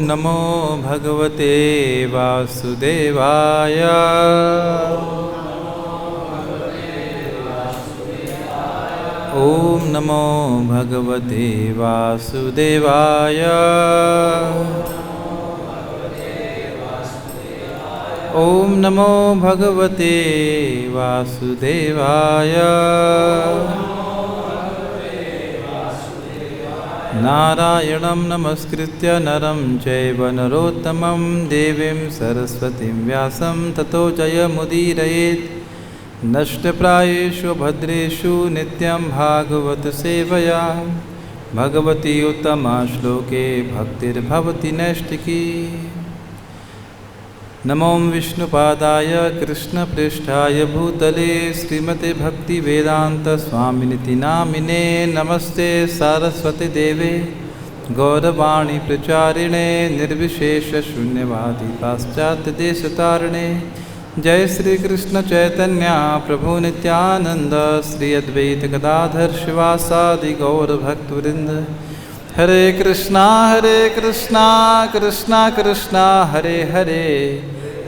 नमो भगवते वासुदेवाय। ओम नमो भगवते वासुदेवाय। ओम नमो भगवते वासुदेवाय। नारायणं नमस्कृत्य नरं चैव नरोत्तमं देवीं सरस्वतीं व्यासं ततो जयमुदीरयेत्। नष्टप्रायेषु भद्रेषु नित्यं भागवत सेवया भगवती उत्तमा श्लोके भक्तिर्भवति नैष्टिकी। नमो विष्णुपादाय कृष्णप्रेष्ठाय भूतले श्रीमते भक्तिवेदांत स्वामिनिति नामिने। नमस्ते सारस्वती देवे गौरवाणी प्रचारिणे निर्विशेष शून्यवादी पाश्चात्य देशतारिणे। जय श्री कृष्ण चैतन्य प्रभु नित्यानंद श्री अद्वैत गदाधर शिवासादि गौर भक्तवृंद। हरे कृष्णा कृष्णा कृष्णा हरे हरे,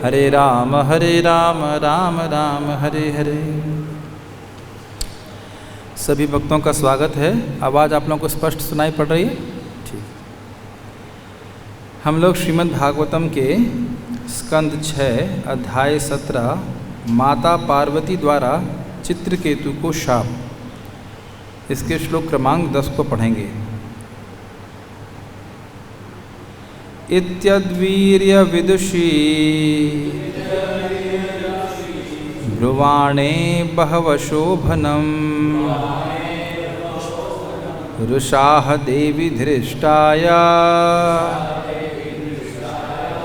हरे राम राम राम हरे हरे। सभी भक्तों का स्वागत है। आवाज़ आप लोगों को स्पष्ट सुनाई पड़ रही है? ठीक। हम लोग श्रीमद् भागवतम के स्कंद 6 अध्याय 17 माता पार्वती द्वारा चित्रकेतु को शाप, इसके श्लोक क्रमांक 10 को पढ़ेंगे। इत्यद्वीर्य विदुषी ब्रुवाणे बहवशोभनम् रुषाः देवी धृष्टाया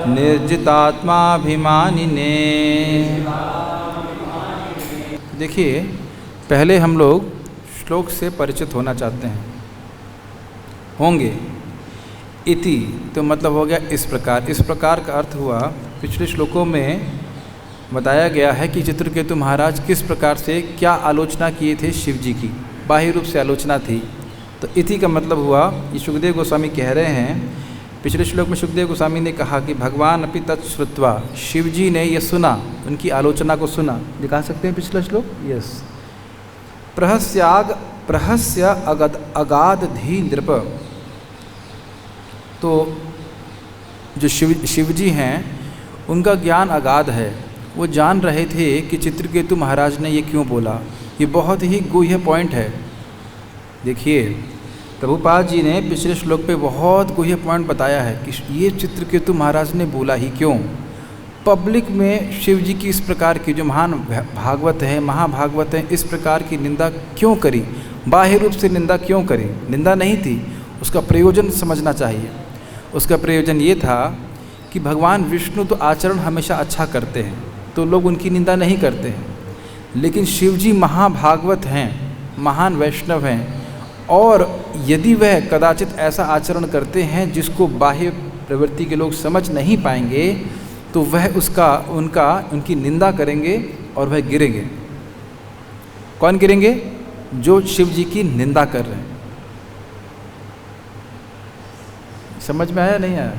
निर्जितात्माभिमानिने। देखिए, पहले हम लोग श्लोक से परिचित होना चाहते हैं होंगे। इति तो मतलब हो गया इस प्रकार। इस प्रकार का अर्थ हुआ, पिछले श्लोकों में बताया गया है कि चित्रकेतु महाराज किस प्रकार से क्या आलोचना किए थे शिव जी की, बाह्य रूप से आलोचना थी। तो इति का मतलब हुआ, ये सुखदेव गोस्वामी कह रहे हैं। पिछले श्लोक में सुखदेव गोस्वामी ने कहा कि भगवान अपि तत्श्रुत्वा, शिव जी ने यह सुना, उनकी आलोचना को सुना। दिखा सकते हैं पिछला श्लोक? यस। प्रहस्य अगाध धी नृप। तो जो शिव जी हैं उनका ज्ञान अगाध है। वो जान रहे थे कि चित्रकेतु महाराज ने ये क्यों बोला। ये बहुत ही गुह्य पॉइंट है। देखिए, प्रभुपाद जी ने पिछले श्लोक पे बहुत गुह्य पॉइंट बताया है कि ये चित्रकेतु महाराज ने बोला ही क्यों। पब्लिक में शिव जी की इस प्रकार की, जो महान भागवत है, महाभागवत है, इस प्रकार की निंदा क्यों करी, बाह्य रूप से निंदा क्यों करी। निंदा नहीं थी, उसका प्रयोजन समझना चाहिए। उसका प्रयोजन ये था कि भगवान विष्णु तो आचरण हमेशा अच्छा करते हैं, तो लोग उनकी निंदा नहीं करते हैं। लेकिन शिव जी महाभागवत हैं, महान वैष्णव हैं, और यदि वह कदाचित ऐसा आचरण करते हैं जिसको बाह्य प्रवृत्ति के लोग समझ नहीं पाएंगे, तो वह उनकी निंदा करेंगे और वह गिरेंगे। कौन गिरेंगे? जो शिव जी की निंदा कर रहे हैं। समझ में आया नहीं आया?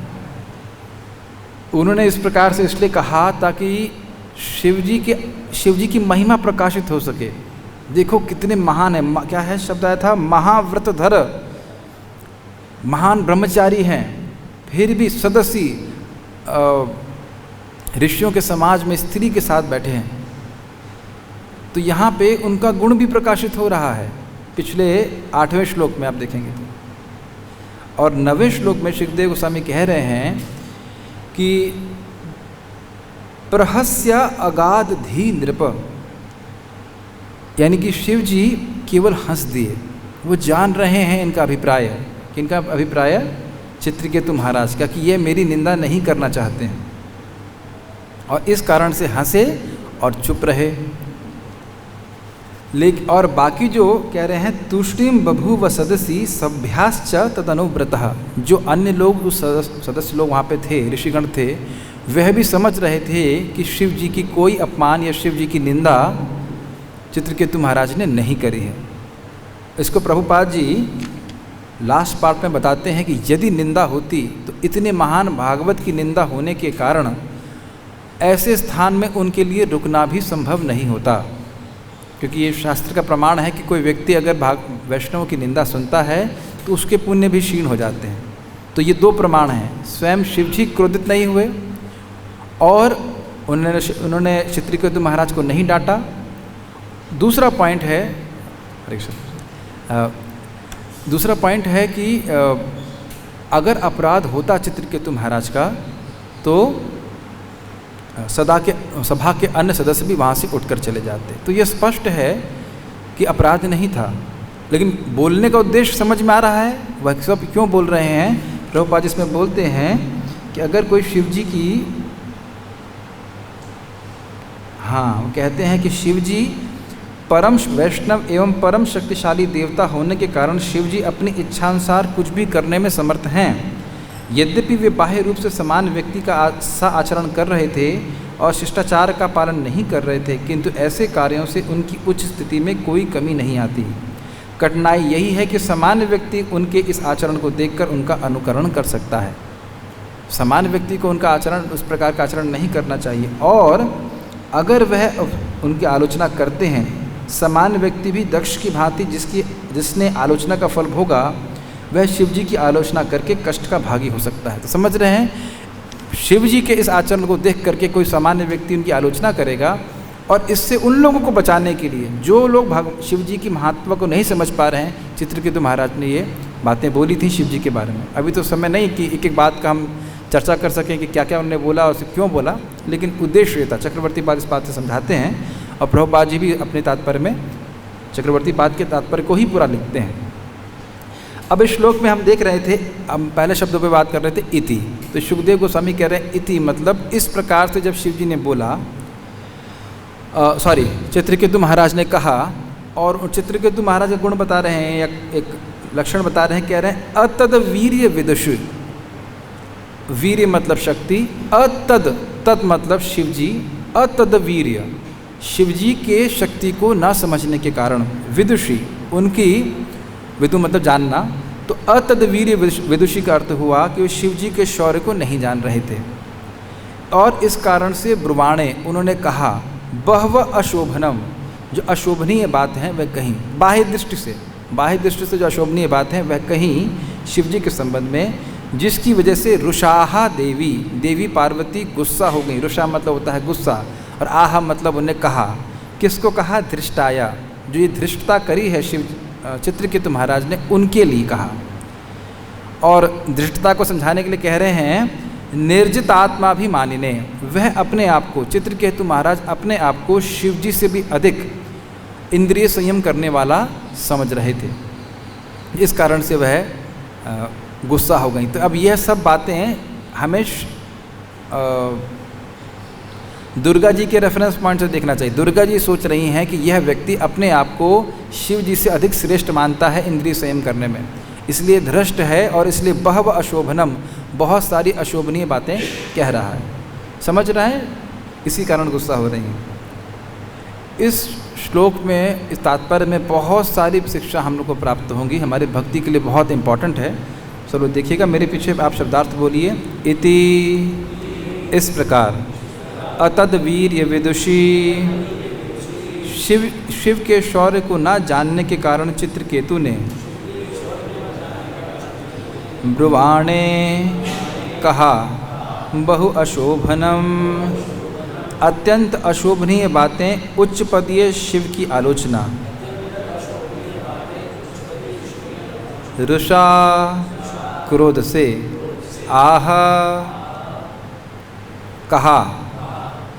उन्होंने इस प्रकार से इसलिए कहा ताकि शिव जी की महिमा प्रकाशित हो सके। देखो कितने महान है। क्या है शब्द आया था? महाव्रतधर, महान ब्रह्मचारी हैं, फिर भी सदस्य ऋषियों के समाज में स्त्री के साथ बैठे हैं। तो यहाँ पे उनका गुण भी प्रकाशित हो रहा है। पिछले 8वें श्लोक में आप देखेंगे तो। और 9वें श्लोक में सुखदेव गोस्वामी कह रहे हैं कि प्रहस्य अगाध धी नृप, यानी कि शिव जी केवल हंस दिए। वो जान रहे हैं इनका अभिप्राय, कि इनका अभिप्राय चित्रकेतु महाराज का, कि ये मेरी निंदा नहीं करना चाहते हैं, और इस कारण से हंसे और चुप रहे। लेकिन और बाकी जो कह रहे हैं, तुष्टिम बभूव सदसी सभ्याश्च तदनुव्रतः, जो अन्य लोग, उस सदस्य लोग वहाँ पे थे, ऋषिगण थे, वह भी समझ रहे थे कि शिव जी की कोई अपमान या शिव जी की निंदा चित्रकेतु महाराज ने नहीं करी है। इसको प्रभुपाद जी लास्ट पार्ट में बताते हैं कि यदि निंदा होती तो इतने महान भागवत की निंदा होने के कारण ऐसे स्थान में उनके लिए रुकना भी संभव नहीं होता, क्योंकि ये शास्त्र का प्रमाण है कि कोई व्यक्ति अगर वैष्णव की निंदा सुनता है तो उसके पुण्य भी क्षीण हो जाते हैं। तो ये दो प्रमाण हैं, स्वयं शिव जी क्रोधित नहीं हुए और उन्होंने चित्रकेतु महाराज को नहीं डांटा। दूसरा पॉइंट है, दूसरा पॉइंट है कि अगर अपराध होता चित्रकेतु महाराज का तो सभा के अन्य सदस्य भी वहाँ से उठकर चले जाते। तो ये स्पष्ट है कि अपराध नहीं था, लेकिन बोलने का उद्देश्य समझ में आ रहा है। वह सब क्यों बोल रहे हैं? प्रभुपाद इसमें बोलते हैं कि अगर कोई शिव जी की, वो कहते हैं कि शिव जी परम वैष्णव एवं परम शक्तिशाली देवता होने के कारण शिव जी अपनी इच्छानुसार कुछ भी करने में समर्थ हैं। यद्यपि वे बाह्य रूप से समान व्यक्ति का सा आचरण कर रहे थे और शिष्टाचार का पालन नहीं कर रहे थे, किंतु ऐसे कार्यों से उनकी उच्च स्थिति में कोई कमी नहीं आती। कठिनाई यही है कि सामान्य व्यक्ति उनके इस आचरण को देखकर उनका अनुकरण कर सकता है। सामान्य व्यक्ति को उनका आचरण, उस प्रकार का आचरण नहीं करना चाहिए, और अगर वह उनकी आलोचना करते हैं, सामान्य व्यक्ति भी दक्ष की भांति जिसने आलोचना का फल भोगा, वह शिव जी की आलोचना करके कष्ट का भागी हो सकता है। तो समझ रहे हैं, शिव जी के इस आचरण को देख करके कोई सामान्य व्यक्ति उनकी आलोचना करेगा, और इससे उन लोगों को बचाने के लिए जो लोग शिव जी की महत्व को नहीं समझ पा रहे हैं, चित्रकेतु महाराज ने ये बातें बोली थी शिव जी के बारे में। अभी तो समय नहीं कि एक एक बात का हम चर्चा कर सकें कि क्या क्या उन्होंने बोला और क्यों बोला, लेकिन उद्देश्य ये था। चक्रवर्ती पाद इस बात से समझाते हैं, और प्रभुपाद जी भी अपने तात्पर्य में चक्रवर्ती पाद के तात्पर्य को ही पूरा लिखते हैं। अब इस श्लोक में हम देख रहे थे, हम पहले शब्दों पे बात कर रहे थे, इति। तो सुखदेव गोस्वामी कह रहे हैं इति मतलब इस प्रकार से जब शिव जी ने बोला, चित्रकेतु महाराज ने कहा, और चित्रकेतु महाराज का गुण बता रहे हैं या एक लक्षण बता रहे हैं, कह रहे हैं अतद वीर्य विदुषु। वीर्य मतलब शक्ति, तत् मतलब शिव जी, अतद वीर्य शिव जी के शक्ति को ना समझने के कारण, विदुषी उनकी, विदु मतलब जानना, तो अतद वीर्य विदुषी का अर्थ हुआ कि वो शिव जी के शौर्य को नहीं जान रहे थे, और इस कारण से ब्रुवाणे उन्होंने कहा बहव अशोभनम, जो अशोभनीय बात है वह कहीं बाह्य दृष्टि से जो अशोभनीय बात है वह कहीं शिव जी के संबंध में, जिसकी वजह से रुषाहा देवी पार्वती गुस्सा हो गई। रुषा मतलब होता है गुस्सा, और आहा मतलब उन्हें कहा, किसको कहा? धृष्टाया, जो ये धृष्टता करी है चित्रकेतु महाराज ने, उनके लिए कहा। और धृष्टता को समझाने के लिए कह रहे हैं निर्जित आत्मा भी मानिने, वह अपने आप को, चित्रकेतु महाराज अपने आप को शिव जी से भी अधिक इंद्रिय संयम करने वाला समझ रहे थे, इस कारण से वह गुस्सा हो गई। तो अब यह सब बातें हमें दुर्गा जी के रेफरेंस पॉइंट से देखना चाहिए। दुर्गा जी सोच रही हैं कि यह व्यक्ति अपने आप को शिव जी से अधिक श्रेष्ठ मानता है इंद्रिय संयम करने में, इसलिए धृष्ट है, और इसलिए बहव अशोभनम, बहुत सारी अशोभनीय बातें कह रहा है। समझ रहे हैं? इसी कारण गुस्सा हो रही हैं। इस श्लोक में, इस तात्पर्य में बहुत सारी शिक्षा हम लोग को प्राप्त होंगी, हमारी भक्ति के लिए बहुत इम्पॉर्टेंट है। सब लोग देखिएगा, मेरे पीछे आप शब्दार्थ बोलिए। इति, इस प्रकार, अतद वीर्य विदुषी, शिव के शौर्य को ना जानने के कारण चित्रकेतु ने ब्रुवाणे कहा बहु अशोभनम, अत्यंत अशोभनीय बातें, उच्च पदीय शिव की आलोचना। रुषा क्रोध से, आह कहा,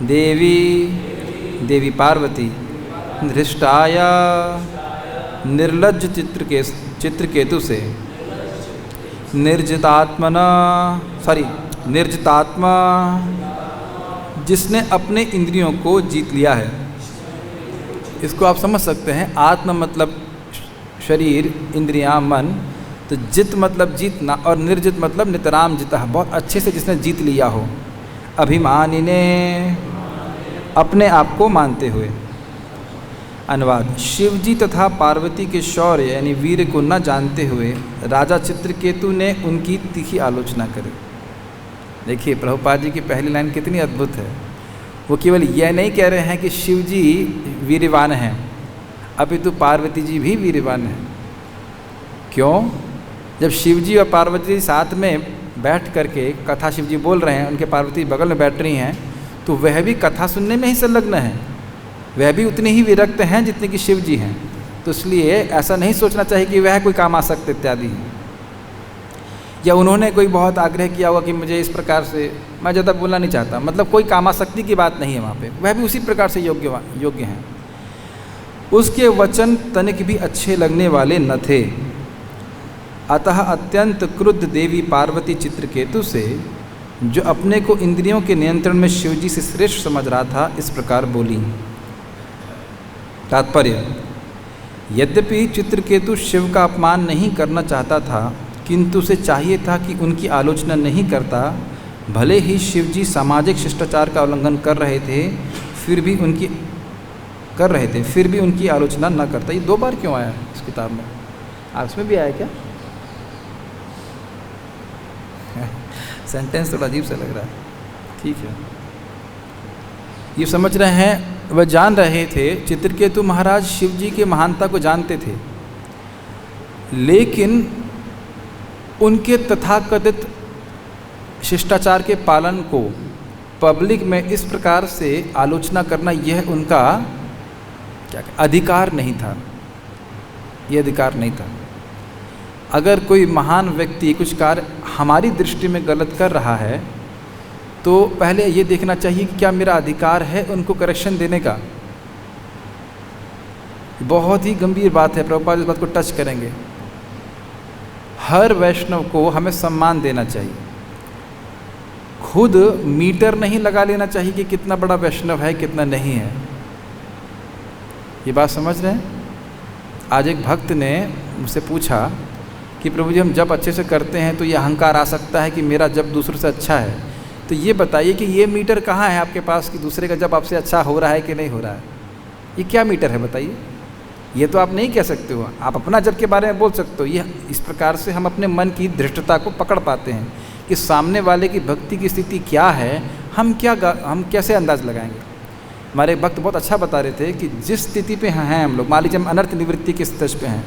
देवी पार्वती, धृष्टाया निर्लज्ज चित्रकेतु से, निर्जितात्मा जिसने अपने इंद्रियों को जीत लिया है। इसको आप समझ सकते हैं, आत्म मतलब शरीर, इंद्रियां, मन, तो जित मतलब जीतना, और निर्जित मतलब नितराम जिता, बहुत अच्छे से जिसने जीत लिया हो। अभिमानी ने, अपने आप को मानते हुए। अनुवाद। शिवजी तथा पार्वती के शौर्य यानी वीर को न जानते हुए राजा चित्रकेतु ने उनकी तीखी आलोचना करी। देखिए प्रभुपाद जी की पहली लाइन कितनी अद्भुत है। वो केवल यह नहीं कह रहे हैं कि शिवजी वीरवान हैं, अपितु पार्वती जी भी वीरवान हैं। क्यों? जब शिवजी और पार्वती जी साथ में बैठ करके कथा शिवजी बोल रहे हैं, उनके पार्वती बगल में बैठ रही हैं, तो वह भी कथा सुनने में ही संलग्न है, वह भी उतनी ही विरक्त हैं जितने कि शिव जी हैं। तो इसलिए ऐसा नहीं सोचना चाहिए कि वह कोई कामासक्त इत्यादि हैं, या उन्होंने कोई बहुत आग्रह किया होगा कि मुझे इस प्रकार से, मैं ज़्यादा बोलना नहीं चाहता, मतलब कोई कामासक्ति की बात नहीं है वहाँ पे, वह भी उसी प्रकार से योग्य हैं। उसके वचन तनिक भी अच्छे लगने वाले न थे, अतः अत्यंत क्रुद्ध देवी पार्वती चित्रकेतु से, जो अपने को इंद्रियों के नियंत्रण में शिवजी से श्रेष्ठ समझ रहा था, इस प्रकार बोली। तात्पर्य: यद्यपि चित्रकेतु शिव का अपमान नहीं करना चाहता था, किंतु उसे चाहिए था कि उनकी आलोचना नहीं करता। भले ही शिवजी सामाजिक शिष्टाचार का उल्लंघन कर रहे थे, फिर भी उनकी आलोचना न करता। ये 2 बार क्यों आया इस किताब में? आपस में भी आया क्या? सेंटेंस थोड़ा अजीब सा लग रहा है। ठीक है, ये समझ रहे हैं, वह जान रहे थे, चित्रकेतु महाराज शिवजी के महानता को जानते थे, लेकिन उनके तथाकथित शिष्टाचार के पालन को पब्लिक में इस प्रकार से आलोचना करना, यह उनका अधिकार नहीं था। यह अधिकार नहीं था। अगर कोई महान व्यक्ति कुछ कार्य हमारी दृष्टि में गलत कर रहा है, तो पहले ये देखना चाहिए कि क्या मेरा अधिकार है उनको करेक्शन देने का। बहुत ही गंभीर बात है, प्रभुपाद इस बात को टच करेंगे। हर वैष्णव को हमें सम्मान देना चाहिए। खुद मीटर नहीं लगा लेना चाहिए कि कितना बड़ा वैष्णव है, कितना नहीं है। ये बात समझ रहे हैं? आज एक भक्त ने मुझसे पूछा कि प्रभु जी, हम जब अच्छे से करते हैं तो ये अहंकार आ सकता है कि मेरा जब दूसरों से अच्छा है, तो ये बताइए कि ये मीटर कहाँ है आपके पास कि दूसरे का जब आपसे अच्छा हो रहा है कि नहीं हो रहा है? ये क्या मीटर है बताइए? ये तो आप नहीं कह सकते हो। आप अपना जब के बारे में बोल सकते हो। ये इस प्रकार से हम अपने मन की धृष्टता को पकड़ पाते हैं कि सामने वाले की भक्ति की स्थिति क्या है, हम कैसे अंदाज लगाएंगे। हमारे भक्त बहुत अच्छा बता रहे थे कि जिस स्थिति पे हैं हम लोग, मान लीजिए हम अनर्थ निवृत्ति के स्तर पे हैं,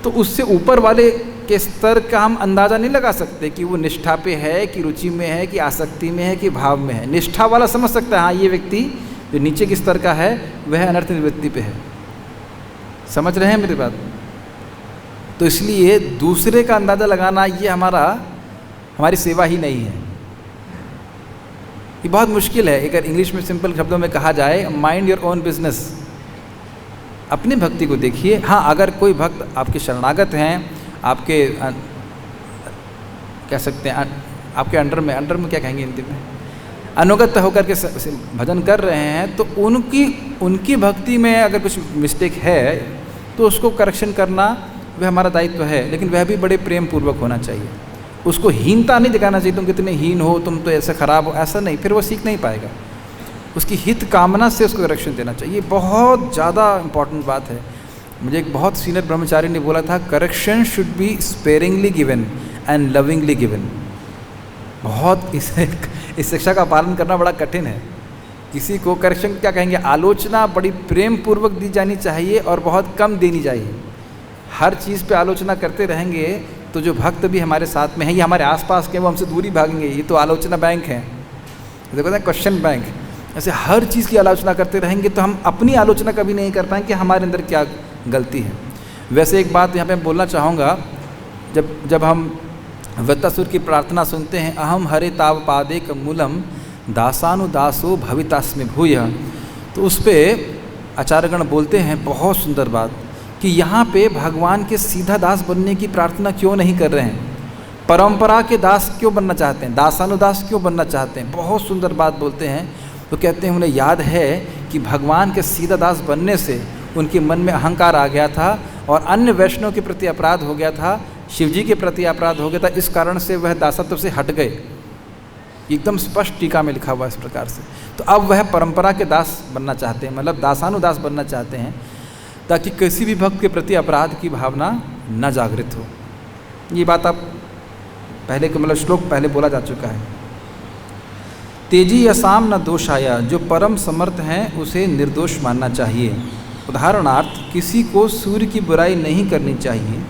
तो उससे ऊपर वाले के स्तर का हम अंदाज़ा नहीं लगा सकते कि वो निष्ठा पे है, कि रुचि में है, कि आसक्ति में है, कि भाव में है। निष्ठा वाला समझ सकता है, हाँ ये व्यक्ति जो नीचे के स्तर का है वह अनर्थ निवृत्ति पे है। समझ रहे हैं मेरी बात? तो इसलिए दूसरे का अंदाज़ा लगाना ये हमारी सेवा ही नहीं है। ये बहुत मुश्किल है। अगर इंग्लिश में सिंपल शब्दों में कहा जाए, माइंड योर ओन बिजनेस। अपनी भक्ति को देखिए। हाँ, अगर कोई भक्त आपके शरणागत हैं, आपके कह सकते हैं आपके अंडर में क्या कहेंगे हिंदी में, अनुगत होकर के भजन कर रहे हैं, तो उनकी भक्ति में अगर कुछ मिस्टेक है तो उसको करेक्शन करना वह हमारा दायित्व है, लेकिन वह भी बड़े प्रेम पूर्वक होना चाहिए। उसको हीनता नहीं दिखाना चाहिए, तुम कितने हीन हो, तुम तो ऐसे खराब हो, ऐसा नहीं, फिर वो सीख नहीं पाएगा। उसकी हित कामना से उसको करेक्शन देना चाहिए। बहुत ज़्यादा इम्पॉर्टेंट बात है। मुझे एक बहुत सीनियर ब्रह्मचारी ने बोला था, correction should be sparingly given and lovingly given. बहुत इस शिक्षा का पालन करना बड़ा कठिन है। किसी को करेक्शन क्या कहेंगे, आलोचना बड़ी प्रेम पूर्वक दी जानी चाहिए और बहुत कम देनी चाहिए। हर चीज़ पे आलोचना करते रहेंगे तो जो भक्त भी हमारे साथ में हैं, ये हमारे आसपास के, वो हमसे दूरी भागेंगे। ये तो आलोचना बैंक है, देखो ना, क्वेश्चन बैंक। ऐसे हर चीज़ की आलोचना करते रहेंगे तो हम अपनी आलोचना कभी नहीं कर पाएंगे कि हमारे अंदर क्या गलती है। वैसे एक बात यहाँ पे बोलना चाहूँगा, जब हम वृत्तासुर की प्रार्थना सुनते हैं, अहम हरे ताव पादेक मूलम दासानुदासो भवितास्मि भूय, तो उस पर आचार्यगण बोलते हैं बहुत सुंदर बात कि यहाँ पे भगवान के सीधा दास बनने की प्रार्थना क्यों नहीं कर रहे हैं, परंपरा के दास क्यों बनना चाहते हैं, दासानुदास क्यों बनना चाहते हैं। बहुत सुंदर बात बोलते हैं। तो कहते हैं उन्हें याद है कि भगवान के सीधा दास बनने से उनके मन में अहंकार आ गया था और अन्य वैष्णव के प्रति अपराध हो गया था, शिवजी के प्रति अपराध हो गया था। इस कारण से वह दासत्व से हट गए। एकदम स्पष्ट टीका में लिखा हुआ इस प्रकार से। तो अब वह परंपरा के दास बनना चाहते हैं, मतलब दासानुदास बनना चाहते हैं। ताकि किसी भी भक्त के प्रति अपराध की भावना न जागृत हो। ये बात आप पहले के मतलब श्लोक पहले बोला जा चुका है। तेजी यसाम न दोषाया, जो परम समर्थ हैं उसे निर्दोष मानना चाहिए। उदाहरणार्थ, किसी को सूर्य की बुराई नहीं करनी चाहिए,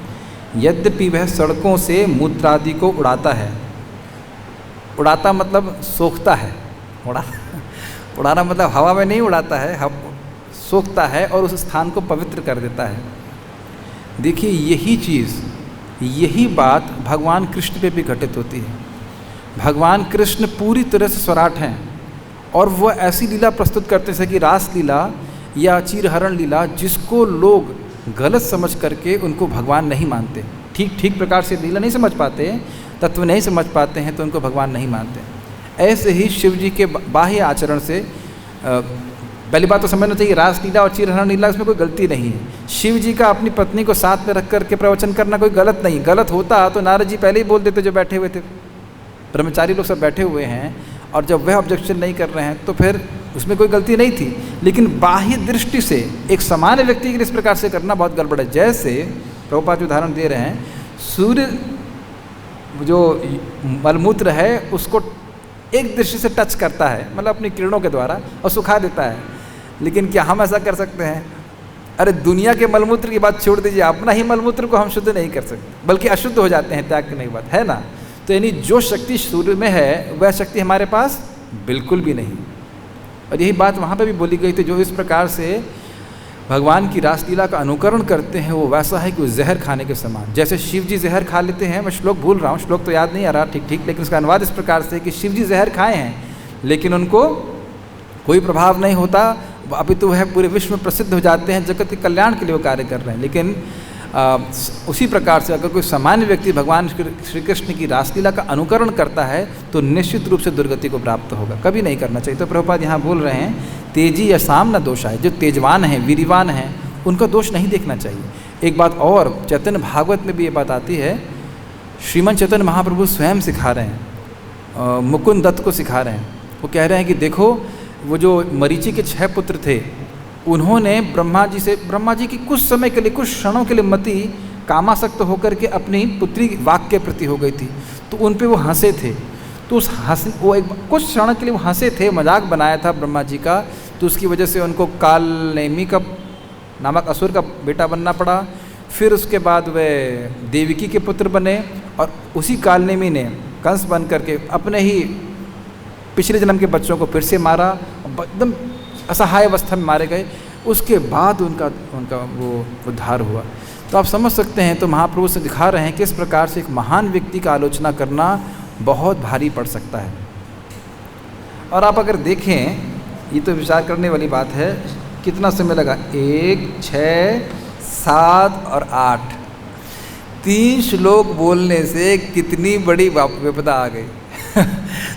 यद्यपि वह सड़कों से मूत्रादि को उड़ाता है। उड़ाता मतलब सोखता है, उड़ाना मतलब हवा में नहीं उड़ाता है, सोखता है और उस स्थान को पवित्र कर देता है। देखिए यही चीज़, यही बात भगवान कृष्ण पे भी घटित होती है। भगवान कृष्ण पूरी तरह से स्वराट हैं और वह ऐसी लीला प्रस्तुत करते हैं कि रास लीला या चीरहरण लीला, जिसको लोग गलत समझ करके उनको भगवान नहीं मानते, ठीक प्रकार से लीला नहीं समझ पाते, तत्व नहीं समझ पाते हैं, तो उनको भगवान नहीं मानते। ऐसे ही शिव जी के बाह्य आचरण से पहली बात तो समझना चाहिए, रास लीला और चीरहरण लीला इसमें कोई गलती नहीं है। शिव जी का अपनी पत्नी को साथ में रख करके प्रवचन करना कोई गलत नहीं। गलत होता तो नारद जी पहले ही बोल देते, जो बैठे हुए थे, ब्रह्मचारी लोग सब बैठे हुए हैं, और जब वह ऑब्जेक्शन नहीं कर रहे हैं तो फिर उसमें कोई गलती नहीं थी। लेकिन बाह्य दृष्टि से एक सामान्य व्यक्ति के लिए इस प्रकार से करना बहुत गड़बड़ है। जैसे प्रभुपाद उदाहरण दे रहे हैं, सूर्य जो मलमूत्र है उसको एक दृष्टि से टच करता है, मतलब अपनी किरणों के द्वारा, और सुखा देता है। लेकिन क्या हम ऐसा कर सकते हैं? अरे दुनिया के मलमूत्र की बात छोड़ दीजिए, अपना ही मलमूत्र को हम शुद्ध नहीं कर सकते, बल्कि अशुद्ध हो जाते हैं त्याग करने की बात है ना। तो यानी जो शक्ति सूर्य में है वह शक्ति हमारे पास बिल्कुल भी नहीं। और यही बात वहाँ पे भी बोली गई थी, जो इस प्रकार से भगवान की रासलीला का अनुकरण करते हैं वो वैसा है कि जहर खाने के समान। जैसे शिव जी जहर खा लेते हैं, मैं श्लोक भूल रहा हूँ, श्लोक तो याद नहीं आ रहा ठीक, लेकिन उसका अनुवाद इस प्रकार से कि शिव जी जहर खाए हैं लेकिन उनको कोई प्रभाव नहीं होता, अभी तो वह पूरे विश्व में प्रसिद्ध हो जाते हैं, जगत के कल्याण के लिए वो कार्य कर रहे हैं। लेकिन उसी प्रकार से अगर कोई सामान्य व्यक्ति भगवान श्री कृष्ण की रासलीला का अनुकरण करता है तो निश्चित रूप से दुर्गति को प्राप्त होगा, कभी नहीं करना चाहिए। तो प्रभुपाद यहाँ बोल रहे हैं, तेजी यसाम न दोषाय, जो तेजवान हैं, वीरवान हैं, उनका दोष नहीं देखना चाहिए। एक बात और, चैतन्य भागवत में भी ये बात आती है, श्रीमन चैतन्य महाप्रभु स्वयं सिखा रहे हैं, मुकुंद दत्त को सिखा रहे हैं। वो कह रहे हैं कि देखो, वो जो मरीचि के 6 पुत्र थे, उन्होंने ब्रह्मा जी की कुछ समय के लिए, कुछ क्षणों के लिए मति कामासक्त होकर के अपनी पुत्री वाक के प्रति हो गई थी, तो उन पे वो हंसे थे। तो उस वो एक कुछ क्षण के लिए वो हंसे थे, मजाक बनाया था ब्रह्मा जी का, तो उसकी वजह से उनको कालनेमी का नामक असुर का बेटा बनना पड़ा। फिर उसके बाद वे देवकी के पुत्र बने, और उसी कालनेमी ने कंस बन करके अपने ही पिछले जन्म के बच्चों को फिर से मारा, एकदम असहाय अवस्था में मारे गए। उसके बाद उनका वो उद्धार हुआ। तो आप समझ सकते हैं, तो महाप्रभु से दिखा रहे हैं कि इस प्रकार से एक महान व्यक्ति का आलोचना करना बहुत भारी पड़ सकता है। और आप अगर देखें, ये तो विचार करने वाली बात है, कितना समय लगा, 1, 6, 7 और 8, 3 श्लोक बोलने से कितनी बड़ी विपदा आ गई।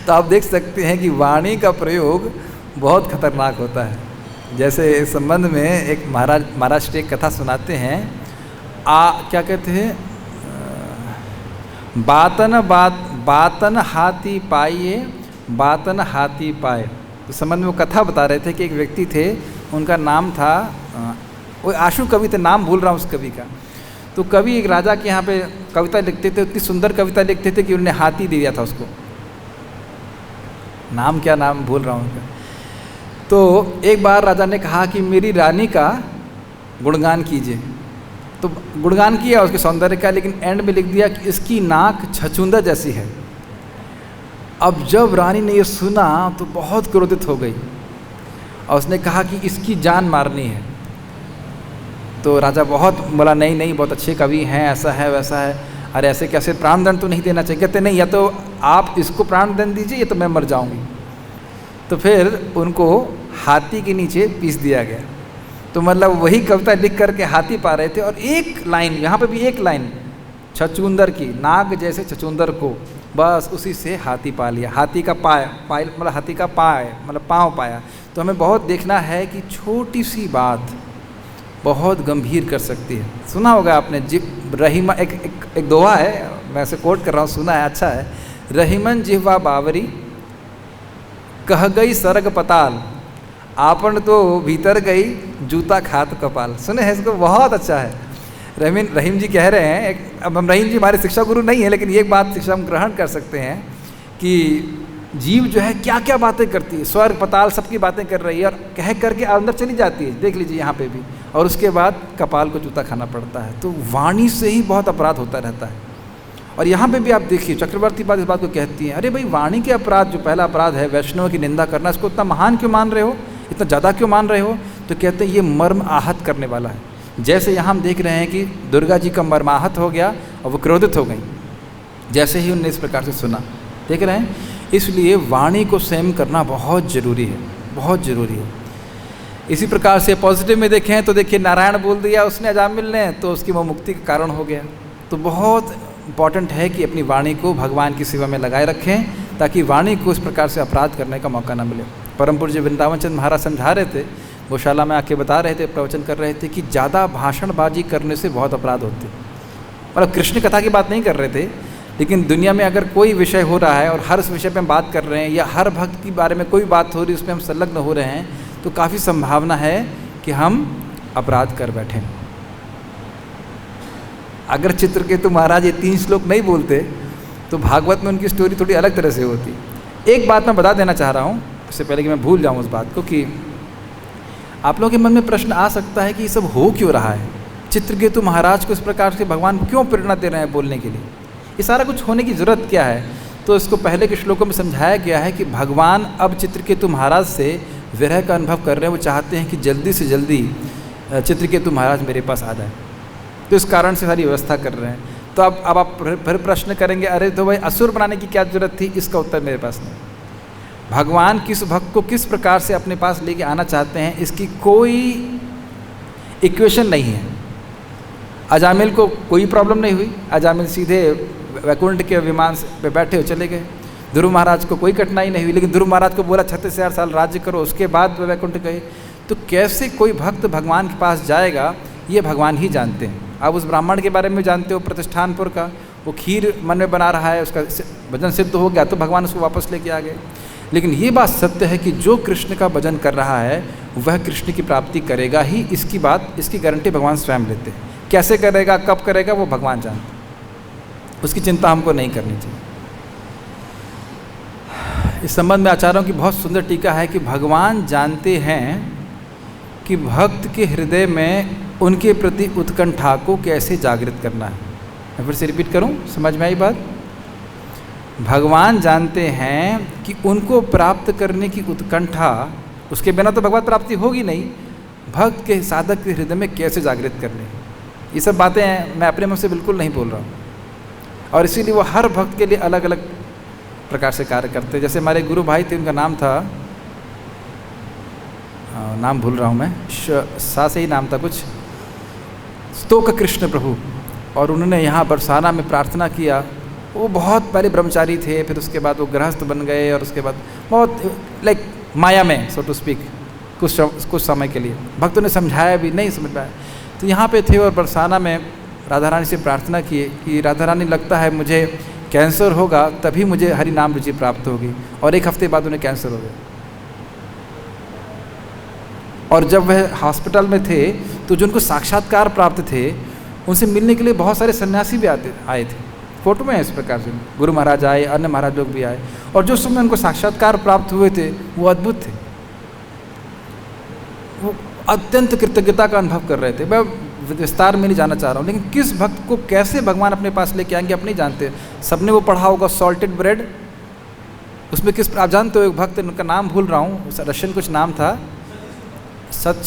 तो आप देख सकते हैं कि वाणी का प्रयोग बहुत खतरनाक होता है। जैसे इस संबंध में एक महाराष्ट्र एक कथा सुनाते हैं, क्या कहते हैं, बातन हाथी पाइए, बातन हाथी पाए। तो संबंध में वो कथा बता रहे थे कि एक व्यक्ति थे, उनका नाम था, वो आशु कवि थे, नाम भूल रहा हूँ उस कवि का। तो कवि एक राजा के यहाँ पे कविता लिखते थे, उतनी सुंदर कविता लिखते थे कि उन्होंने हाथी दे दिया था उसको, नाम क्या, नाम भूल रहा हूँ उनका। तो एक बार राजा ने कहा कि मेरी रानी का गुणगान कीजिए। तो गुणगान किया उसके सौंदर्य का, लेकिन एंड में लिख दिया कि इसकी नाक छछूंदर जैसी है। अब जब रानी ने ये सुना तो बहुत क्रोधित हो गई और उसने कहा कि इसकी जान मारनी है। तो राजा बहुत बोला, नहीं बहुत अच्छे कवि हैं, ऐसा है वैसा है, अरे ऐसे कैसे, प्राणदंड तो नहीं देना चाहिए। कहते नहीं, या तो आप इसको प्राणदंड दीजिए या तो मैं मर जाऊंगी। तो फिर उनको हाथी के नीचे पीस दिया गया। तो मतलब वही कविता लिख करके हाथी पा रहे थे, और एक लाइन, यहाँ पे भी एक लाइन छछूंदर की, नाग जैसे छछूंदर को, बस उसी से हाथी पा लिया। हाथी का पाय मतलब हाथी का पाय मतलब पाँव पाया। तो हमें बहुत देखना है कि छोटी सी बात बहुत गंभीर कर सकती है। सुना होगा आपने, रहीमा एक दोहा है, मैं इसे कोट कर रहा हूँ, सुना है, अच्छा है। रहीमन जिह्वा बावरी, कह गई सरग पताल, आपन तो भीतर गई जूता खात कपाल। सुने हैं इसको, बहुत अच्छा है। रहीम जी कह रहे हैं, अब हम रहीम जी हमारे शिक्षा गुरु नहीं है, लेकिन एक बात शिक्षा हम ग्रहण कर सकते हैं कि जीव जो है क्या क्या बातें करती है, स्वर्ग पताल सबकी बातें कर रही है और कह करके अंदर चली जाती है, देख लीजिए यहाँ पे भी, और उसके बाद कपाल को जूता खाना पड़ता है। तो वाणी से ही बहुत अपराध होता रहता है। और यहाँ पे भी आप देखिए चक्रवर्ती बात इस बात को कहती हैं, अरे भाई वाणी के अपराध, जो पहला अपराध है वैष्णव की निंदा करना, इसको इतना महान क्यों मान रहे हो, इतना ज़्यादा क्यों मान रहे हो? तो कहते हैं ये मर्म आहत करने वाला है। जैसे यहाँ हम देख रहे हैं कि दुर्गा जी का मर्म आहत हो गया और वो क्रोधित हो गई, जैसे ही उनने इस प्रकार से सुना, देख रहे हैं। इसलिए वाणी को संयम करना बहुत ज़रूरी है, बहुत ज़रूरी है। इसी प्रकार से पॉजिटिव में देखें तो देखिए नारायण बोल दिया उसने अजामिल ने, तो उसकी वो मुक्ति का कारण हो गया। तो बहुत इम्पॉर्टेंट है कि अपनी वाणी को भगवान की सेवा में लगाए रखें, ताकि वाणी को इस प्रकार से अपराध करने का मौका ना मिले। परम पूज्य वृंदावन चंद्र महाराज समझा रहे थे, गौशाला में आके बता रहे थे, प्रवचन कर रहे थे कि ज़्यादा भाषणबाजी करने से बहुत अपराध होते। मतलब कृष्ण कथा की बात नहीं कर रहे थे, लेकिन दुनिया में अगर कोई विषय हो रहा है और हर उस विषय पे हम बात कर रहे हैं, या हर भक्त के बारे में कोई बात हो रही है उसमें हम संलग्न हो रहे हैं, तो काफ़ी संभावना है कि हम अपराध कर बैठें। अगर चित्रकेतु महाराज ये 3 श्लोक नहीं बोलते तो भागवत में उनकी स्टोरी थोड़ी अलग तरह से होती। एक बात मैं बता देना चाह रहा हूँ, इससे पहले कि मैं भूल जाऊँ उस बात को, कि आप लोगों के मन में प्रश्न आ सकता है कि ये सब हो क्यों रहा है, चित्रकेतु महाराज को इस प्रकार से भगवान क्यों प्रेरणा दे रहे हैं बोलने के लिए, ये सारा कुछ होने की ज़रूरत क्या है? तो इसको पहले के श्लोकों में समझाया गया है कि भगवान अब चित्रकेतु महाराज से विरह का अनुभव कर रहे हैं। वो चाहते हैं कि जल्दी से जल्दी चित्रकेतु महाराज मेरे पास आ जाए, तो इस कारण से सारी व्यवस्था कर रहे हैं। तो अब आप फिर प्रश्न करेंगे, अरे तो भाई असुर बनाने की क्या ज़रूरत थी? इसका उत्तर मेरे पास नहीं। भगवान किस भक्त को किस प्रकार से अपने पास लेके आना चाहते हैं, इसकी कोई इक्वेशन नहीं है। अजामिल को कोई प्रॉब्लम नहीं हुई, अजामिल सीधे वैकुंठ के विमान पे बैठे हो चले गए। ध्रुव महाराज को कोई कठिनाई नहीं हुई, लेकिन ध्रुव महाराज को बोला 36,000 साल राज्य करो, उसके बाद वे वैकुंठ गए। तो कैसे कोई भक्त भगवान के पास जाएगा, ये भगवान ही जानते हैं। आप उस ब्राह्मण के बारे में जानते हो, प्रतिष्ठानपुर का, वो खीर मन में बना रहा है, उसका भजन सिद्ध हो गया तो भगवान उसको वापस लेके आ गए। लेकिन ये बात सत्य है कि जो कृष्ण का भजन कर रहा है वह कृष्ण की प्राप्ति करेगा ही, इसकी गारंटी भगवान स्वयं लेते हैं। कैसे करेगा, कब करेगा, वो भगवान जानते हैं, उसकी चिंता हमको नहीं करनी चाहिए। इस संबंध में आचार्यों की बहुत सुंदर टीका है कि भगवान जानते हैं कि भक्त के हृदय में उनके प्रति उत्कंठा को कैसे जागृत करना है। मैं फिर से रिपीट करूं, समझ में आई बात? भगवान जानते हैं कि उनको प्राप्त करने की उत्कंठा, उसके बिना तो भगवत प्राप्ति होगी नहीं, भक्त के साधक के हृदय में कैसे जागृत करने। ये सब बातें मैं अपने मन से बिल्कुल नहीं बोल रहा हूँ, और इसीलिए वो हर भक्त के लिए अलग अलग प्रकार से कार्य करते हैं। जैसे हमारे गुरु भाई थे, उनका नाम था, नाम भूल रहा हूँ मैं, सा से ही नाम था कुछ, स्तोक कृष्ण प्रभु, और उन्होंने यहाँ बरसाना में प्रार्थना किया। वो बहुत पहले ब्रह्मचारी थे, फिर उसके बाद वो गृहस्थ बन गए, और उसके बाद बहुत लाइक माया में सो टू स्पीक कुछ समय के लिए। भक्तों ने समझाया भी नहीं समझ पाया, तो यहाँ पे थे और बरसाना में राधा रानी से प्रार्थना किए कि राधा रानी लगता है मुझे कैंसर होगा, तभी मुझे हरि नाम रुचि प्राप्त होगी। और 1 हफ्ते बाद उन्हें कैंसर हो गया। और जब वह हॉस्पिटल में थे तो जो उनको साक्षात्कार प्राप्त थे, उनसे मिलने के लिए बहुत सारे सन्यासी भी आए थे। फोटो में इस प्रकार से गुरु महाराज आए, अन्य महाराज लोग भी आए, और जो समय उनको साक्षात्कार प्राप्त हुए थे वो अद्भुत थे। वो अत्यंत कृतज्ञता का अनुभव कर रहे थे। मैं विस्तार में नहीं जाना चाह रहा हूँ, लेकिन किस भक्त को कैसे भगवान अपने पास लेके आएंगे आप नहीं जानते। सबने वो पढ़ा होगा सॉल्टेड ब्रेड, उसमें किस आप जानते हो, एक भक्त, उनका नाम भूल रहा हूँ, रशियन कुछ नाम था,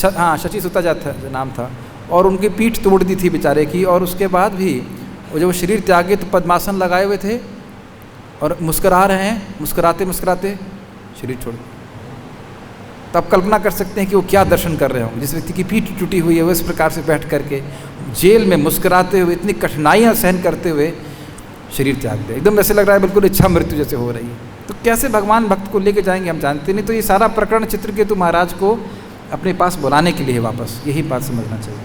हाँ शची सुताजात नाम था, और उनकी पीठ तोड़ दी थी बेचारे की। और उसके बाद भी वो जब वो शरीर त्यागे तो पद्मासन लगाए हुए थे और मुस्कुरा रहे हैं, मुस्कुराते मुस्कुराते शरीर छोड़। तो आप कल्पना कर सकते हैं कि वो क्या दर्शन कर रहे होंगे। जिस व्यक्ति की पीठ टूटी हुई है वो इस प्रकार से बैठ करके जेल में मुस्कुराते हुए, इतनी कठिनाइयाँ सहन करते हुए शरीर त्याग दे, एकदम ऐसे लग रहा है बिल्कुल इच्छा मृत्यु जैसे हो रही है। तो कैसे भगवान भक्त को लेके जाएंगे हम जानते नहीं। तो ये सारा प्रकरण चित्रकेतु महाराज को अपने पास बुलाने के लिए वापस, यही बात समझना चाहिए।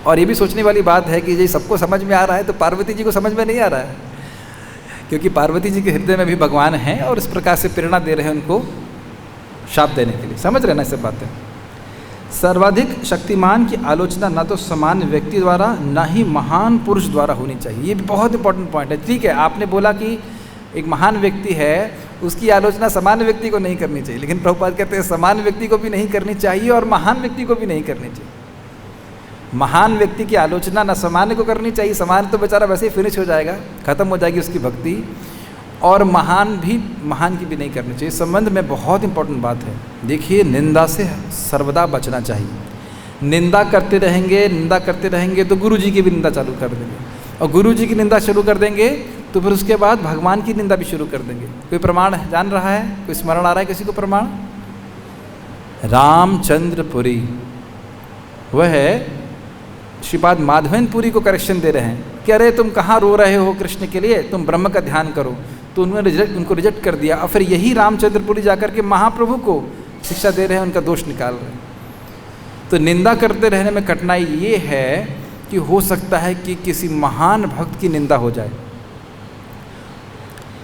और ये भी सोचने वाली बात है कि ये सबको समझ में आ रहा है तो पार्वती जी को समझ में नहीं आ रहा है, क्योंकि पार्वती जी के हृदय में भी भगवान हैं और इस प्रकार से प्रेरणा दे रहे हैं उनको शाप देने के लिए। समझ रहे ना सब बातें? सर्वाधिक शक्तिमान की आलोचना ना तो सामान्य व्यक्ति द्वारा ना ही महान पुरुष द्वारा होनी चाहिए। ये भी बहुत इंपॉर्टेंट पॉइंट है। ठीक है, आपने बोला कि एक महान व्यक्ति है, उसकी आलोचना सामान्य व्यक्ति को नहीं करनी चाहिए, लेकिन प्रभुपाद कहते हैं सामान्य व्यक्ति को भी नहीं करनी चाहिए और महान व्यक्ति को भी नहीं करनी चाहिए। महान व्यक्ति की आलोचना ना सामान्य को करनी चाहिए, सामान्य तो बेचारा वैसे ही फिनिश हो जाएगा, खत्म हो जाएगी उसकी भक्ति, और महान की भी नहीं करनी चाहिए। संबंध में बहुत इंपॉर्टेंट बात है। देखिए, निंदा से सर्वदा बचना चाहिए। निंदा करते रहेंगे तो गुरु जी की भी निंदा चालू कर देंगे, और गुरु जी की निंदा शुरू कर देंगे तो फिर उसके बाद भगवान की निंदा भी शुरू कर देंगे। कोई प्रमाण जान रहा है? कोई स्मरण आ रहा है किसी को प्रमाण? रामचंद्रपुरी, वह है श्रीपाद माधवेंद्र पुरी को करेक्शन दे रहे हैं कि अरे तुम कहाँ रो रहे हो कृष्ण के लिए, तुम ब्रह्म का ध्यान करो। तो उन्होंने उनको रिजेक्ट कर दिया, और फिर यही रामचंद्रपुरी जाकर के महाप्रभु को शिक्षा दे रहे हैं, उनका दोष निकाल रहे हैं। तो निंदा करते रहने में कठिनाई ये है कि हो सकता है कि किसी महान भक्त की निंदा हो जाए।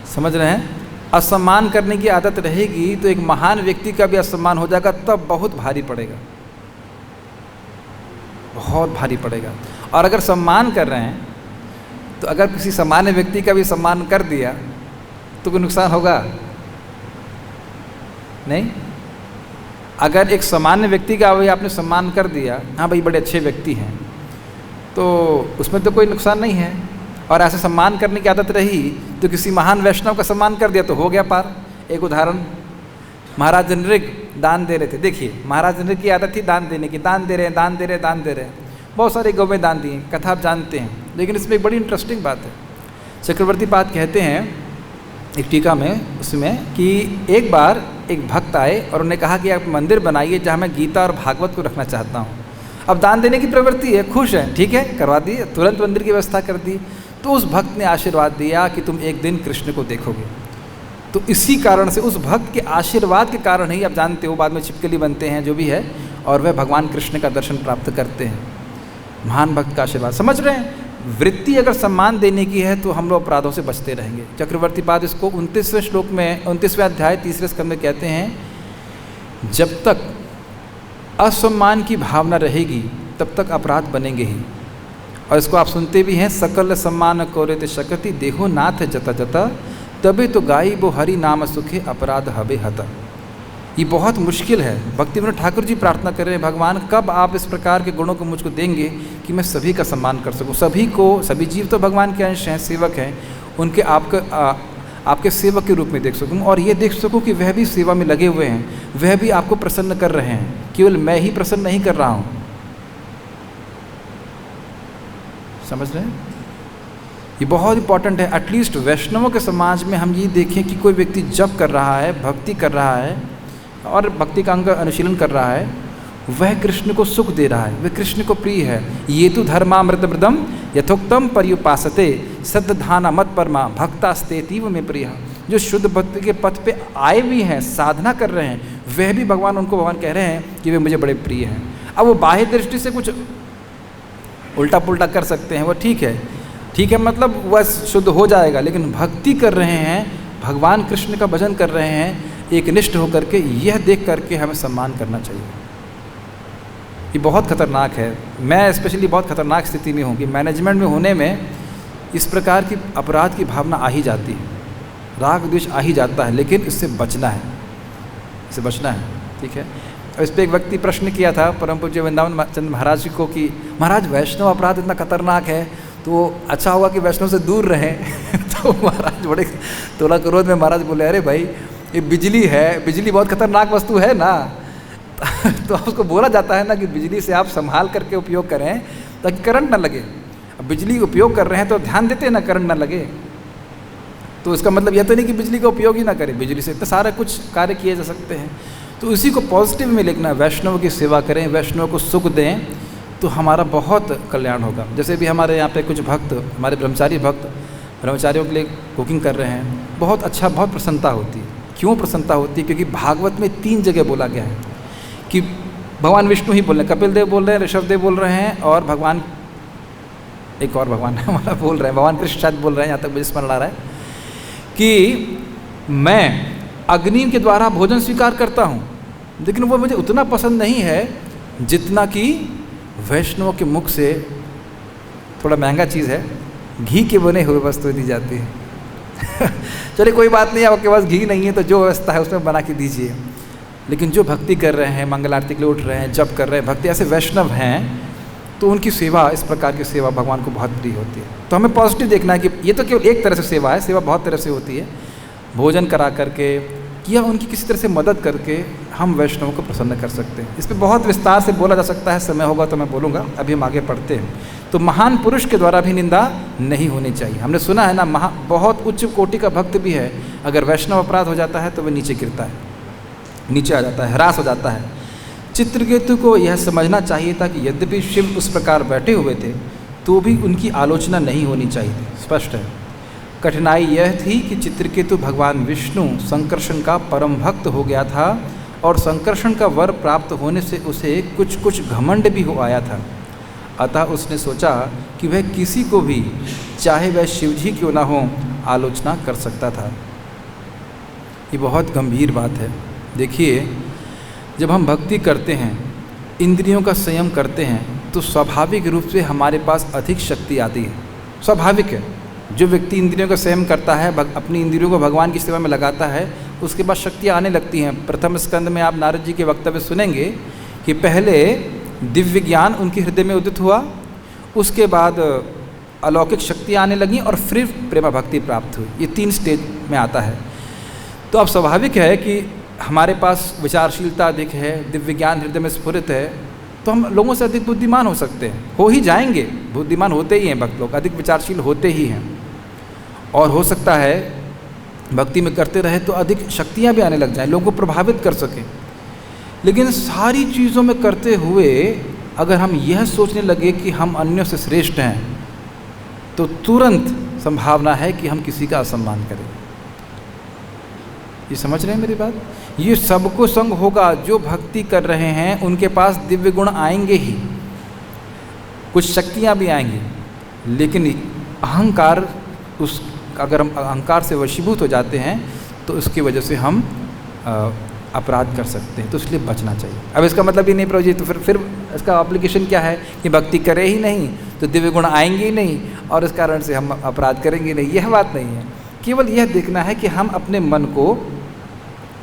समझ रहे हैं? असम्मान करने की आदत रहेगी तो एक महान व्यक्ति का भी असम्मान हो जाएगा, तब बहुत भारी पड़ेगा, बहुत भारी पड़ेगा। और अगर सम्मान कर रहे हैं तो अगर किसी सामान्य व्यक्ति का भी सम्मान कर दिया तो कोई नुकसान होगा नहीं? अगर एक सामान्य व्यक्ति का भाई आपने सम्मान कर दिया, हाँ भाई बड़े अच्छे व्यक्ति हैं, तो उसमें तो कोई नुकसान नहीं है। और ऐसे सम्मान करने की आदत रही तो किसी महान वैष्णव का सम्मान कर दिया तो हो गया पार। एक उदाहरण, महाराज नृग दान दे रहे थे। देखिए, महाराज नृग की आदत थी दान देने की, दान दे रहे हैं, बहुत सारे गौ में दान दिए, कथा आप जानते हैं। लेकिन इसमें एक बड़ी इंटरेस्टिंग बात है। चक्रवर्ती पाद कहते हैं एक टीका में उसमें कि एक बार एक भक्त आए और उन्होंने कहा कि आप मंदिर बनाइए जहाँ मैं गीता और भागवत को रखना चाहता हूँ। अब दान देने की प्रवृत्ति है, खुश है, ठीक है, करवा दी, तुरंत मंदिर की व्यवस्था कर दी। तो उस भक्त ने आशीर्वाद दिया कि तुम एक दिन कृष्ण को देखोगे। तो इसी कारण से उस भक्त के आशीर्वाद के कारण ही आप जानते हो बाद में छिपकली बनते हैं जो भी है, और वह भगवान कृष्ण का दर्शन प्राप्त करते हैं। महान भक्त का आशीर्वाद। समझ रहे हैं? वृत्ति अगर सम्मान देने की है तो हम लोग अपराधों से बचते रहेंगे। चक्रवर्ती पाद इसको 29वें श्लोक में 29वें अध्याय 3रे स्कंद में कहते हैं, जब तक असम्मान की भावना रहेगी तब तक अपराध बनेंगे ही। और इसको आप सुनते भी हैं, सकल सम्मान कोरेते शकति देहो नाथ जता जता तबे तो गाई वो हरि नाम सुखे अपराध हबे हता। ये बहुत मुश्किल है। भक्ति विनोद ठाकुर जी प्रार्थना कर रहे हैं, भगवान कब आप इस प्रकार के गुणों को मुझको देंगे कि मैं सभी का सम्मान कर सकूं। सभी जीव तो भगवान के अंश हैं, सेवक हैं, उनके आपके सेवक के रूप में देख सकूं, और ये देख सकूं कि वह भी सेवा में लगे हुए हैं, वह भी आपको प्रसन्न कर रहे हैं, केवल मैं ही प्रसन्न नहीं कर रहा हूँ। समझ रहे हैं? ये बहुत इंपॉर्टेंट है। एटलीस्ट वैष्णवों के समाज में हम ये देखें कि कोई व्यक्ति जप कर रहा है, भक्ति कर रहा है और भक्ति का अंग अनुशीलन कर रहा है, वह कृष्ण को सुख दे रहा है, वह कृष्ण को प्रिय है। ये तो धर्मामृतमृदम यथोक्तम पर्युपासते सद्धाना मत परमा भक्तास्तेतीव में प्रिय। जो शुद्ध भक्ति के पथ पे आए भी हैं, साधना कर रहे हैं, वह भी भगवान कह रहे हैं कि वे मुझे बड़े प्रिय हैं। अब वो बाह्य दृष्टि से कुछ उल्टा पुल्टा कर सकते हैं, वो ठीक है, मतलब वह शुद्ध हो जाएगा, लेकिन भक्ति कर रहे हैं, भगवान कृष्ण का भजन कर रहे हैं एक निष्ठ होकर के, यह देख करके हमें सम्मान करना चाहिए। ये बहुत खतरनाक है। मैं स्पेशली बहुत खतरनाक स्थिति में हूँ कि मैनेजमेंट में होने में इस प्रकार की अपराध की भावना आ ही जाती है, राग द्वेष आ ही जाता है, लेकिन इससे बचना है, ठीक है। और इस पर एक व्यक्ति प्रश्न किया था परम पूज्य वृंदावन चंद्र महाराज जी को कि महाराज वैष्णव अपराध इतना खतरनाक है तो अच्छा होगा कि वैष्णव से दूर रहें। तो महाराज बड़े तोला क्रोध में महाराज बोले, अरे भाई ये बिजली है, बिजली बहुत खतरनाक वस्तु है ना। तो उसको बोला जाता है ना कि बिजली से आप संभाल करके उपयोग करें ताकि करंट ना लगे। अब बिजली उपयोग कर रहे हैं तो ध्यान देते हैं ना करंट ना लगे। तो इसका मतलब यह तो नहीं कि बिजली का उपयोग ही ना करें, बिजली से इतना सारा कुछ कार्य किए जा सकते हैं। तो इसी को पॉजिटिव में लिखना, वैष्णव की सेवा करें, वैष्णव को सुख दें तो हमारा बहुत कल्याण होगा। जैसे भी हमारे यहाँ पे कुछ भक्त, हमारे ब्रह्मचारियों के लिए कुकिंग कर रहे हैं, बहुत अच्छा, बहुत प्रसन्नता होती है। क्यों प्रसन्नता होती है? क्योंकि भागवत में 3 जगह बोला गया है कि भगवान विष्णु ही बोल रहे हैं, कपिल देव बोल रहे हैं, ऋषभ देव बोल रहे हैं, और भगवान एक और भगवान हमारा बोल रहे हैं, भगवान कृष्ण शायद बोल रहे हैं, यहाँ तक मुझे स्मरण आ रहा है कि मैं अग्नि के द्वारा भोजन स्वीकार करता हूँ, लेकिन वो मुझे उतना पसंद नहीं है जितना कि वैष्णवों के मुख से, थोड़ा महंगा चीज़ है, घी के बने हुए वस्तु दी जाती है। चलिए कोई बात नहीं, आपके पास घी नहीं है तो जो व्यवस्था है उसमें बना के दीजिए। लेकिन जो भक्ति कर रहे हैं, मंगल आरती के लिए उठ रहे हैं, जप कर रहे हैं, भक्ति ऐसे वैष्णव हैं, तो उनकी सेवा, इस प्रकार की सेवा भगवान को बहुत प्रिय होती है। तो हमें पॉजिटिव देखना है कि ये तो केवल एक तरह से सेवा है, सेवा बहुत तरह से होती है। भोजन करा करके या उनकी किसी तरह से मदद करके हम वैष्णवों को प्रसन्न कर सकते हैं। इस पर बहुत विस्तार से बोला जा सकता है, समय होगा तो मैं बोलूँगा, अभी हम आगे पढ़ते हैं। तो महान पुरुष के द्वारा भी निंदा नहीं होनी चाहिए। हमने सुना है ना, बहुत उच्च कोटि का भक्त भी है, अगर वैष्णव अपराध हो जाता है तो वह नीचे गिरता है, नीचे आ जाता है, ह्रास हो जाता है। चित्रकेतु को यह समझना चाहिए था कि यद्यपि शिव उस प्रकार बैठे हुए थे तो भी उनकी आलोचना नहीं होनी चाहिए थी। स्पष्ट है। कठिनाई यह थी कि चित्रकेतु भगवान विष्णु संकर्षण का परम भक्त हो गया था और संकर्षण का वर प्राप्त होने से उसे कुछ घमंड भी हो आया था। अतः उसने सोचा कि वह किसी को भी, चाहे वह शिवजी क्यों ना हो, आलोचना कर सकता था। ये बहुत गंभीर बात है। देखिए, जब हम भक्ति करते हैं, इंद्रियों का संयम करते हैं, तो स्वाभाविक रूप से हमारे पास अधिक शक्ति आती है। स्वाभाविक है। जो व्यक्ति इंद्रियों का संयम करता है, अपनी इंद्रियों को भगवान की सेवा में लगाता है, उसके पास शक्तियाँ आने लगती हैं। प्रथम स्कंद में आप नारद जी के वक्तव्य सुनेंगे कि पहले दिव्य ज्ञान उनके हृदय में उदित हुआ, उसके बाद अलौकिक शक्तियाँ आने लगीं और फिर प्रेमा भक्ति प्राप्त हुई। ये 3 स्टेज में आता है। तो अब स्वाभाविक है कि हमारे पास विचारशीलता अधिक है, दिव्य ज्ञान हृदय में स्फुरित है, तो हम लोगों से अधिक बुद्धिमान हो सकते हैं, हो ही जाएंगे, बुद्धिमान होते ही हैं भक्त लोग, अधिक विचारशील होते ही हैं। और हो सकता है भक्ति में करते रहे तो अधिक शक्तियाँ भी आने लग जाएं, लोगों को प्रभावित कर सकें। लेकिन सारी चीज़ों में करते हुए अगर हम यह सोचने लगे कि हम अन्यों से श्रेष्ठ हैं, तो तुरंत संभावना है कि हम किसी का असम्मान करें। ये समझ रहे हैं मेरी बात? ये सबको संग होगा। जो भक्ति कर रहे हैं उनके पास दिव्य गुण आएंगे ही, कुछ शक्तियाँ भी आएंगी, लेकिन अहंकार, अगर हम अहंकार से वशीभूत हो जाते हैं तो उसकी वजह से हम अपराध कर सकते हैं। तो इसलिए बचना चाहिए। अब इसका मतलब ही नहीं प्रभु जी, तो फिर इसका एप्लीकेशन क्या है कि भक्ति करे ही नहीं तो दिव्य गुण आएंगे ही नहीं और इस कारण से हम अपराध करेंगे नहीं। यह बात नहीं है। केवल यह देखना है कि हम अपने मन को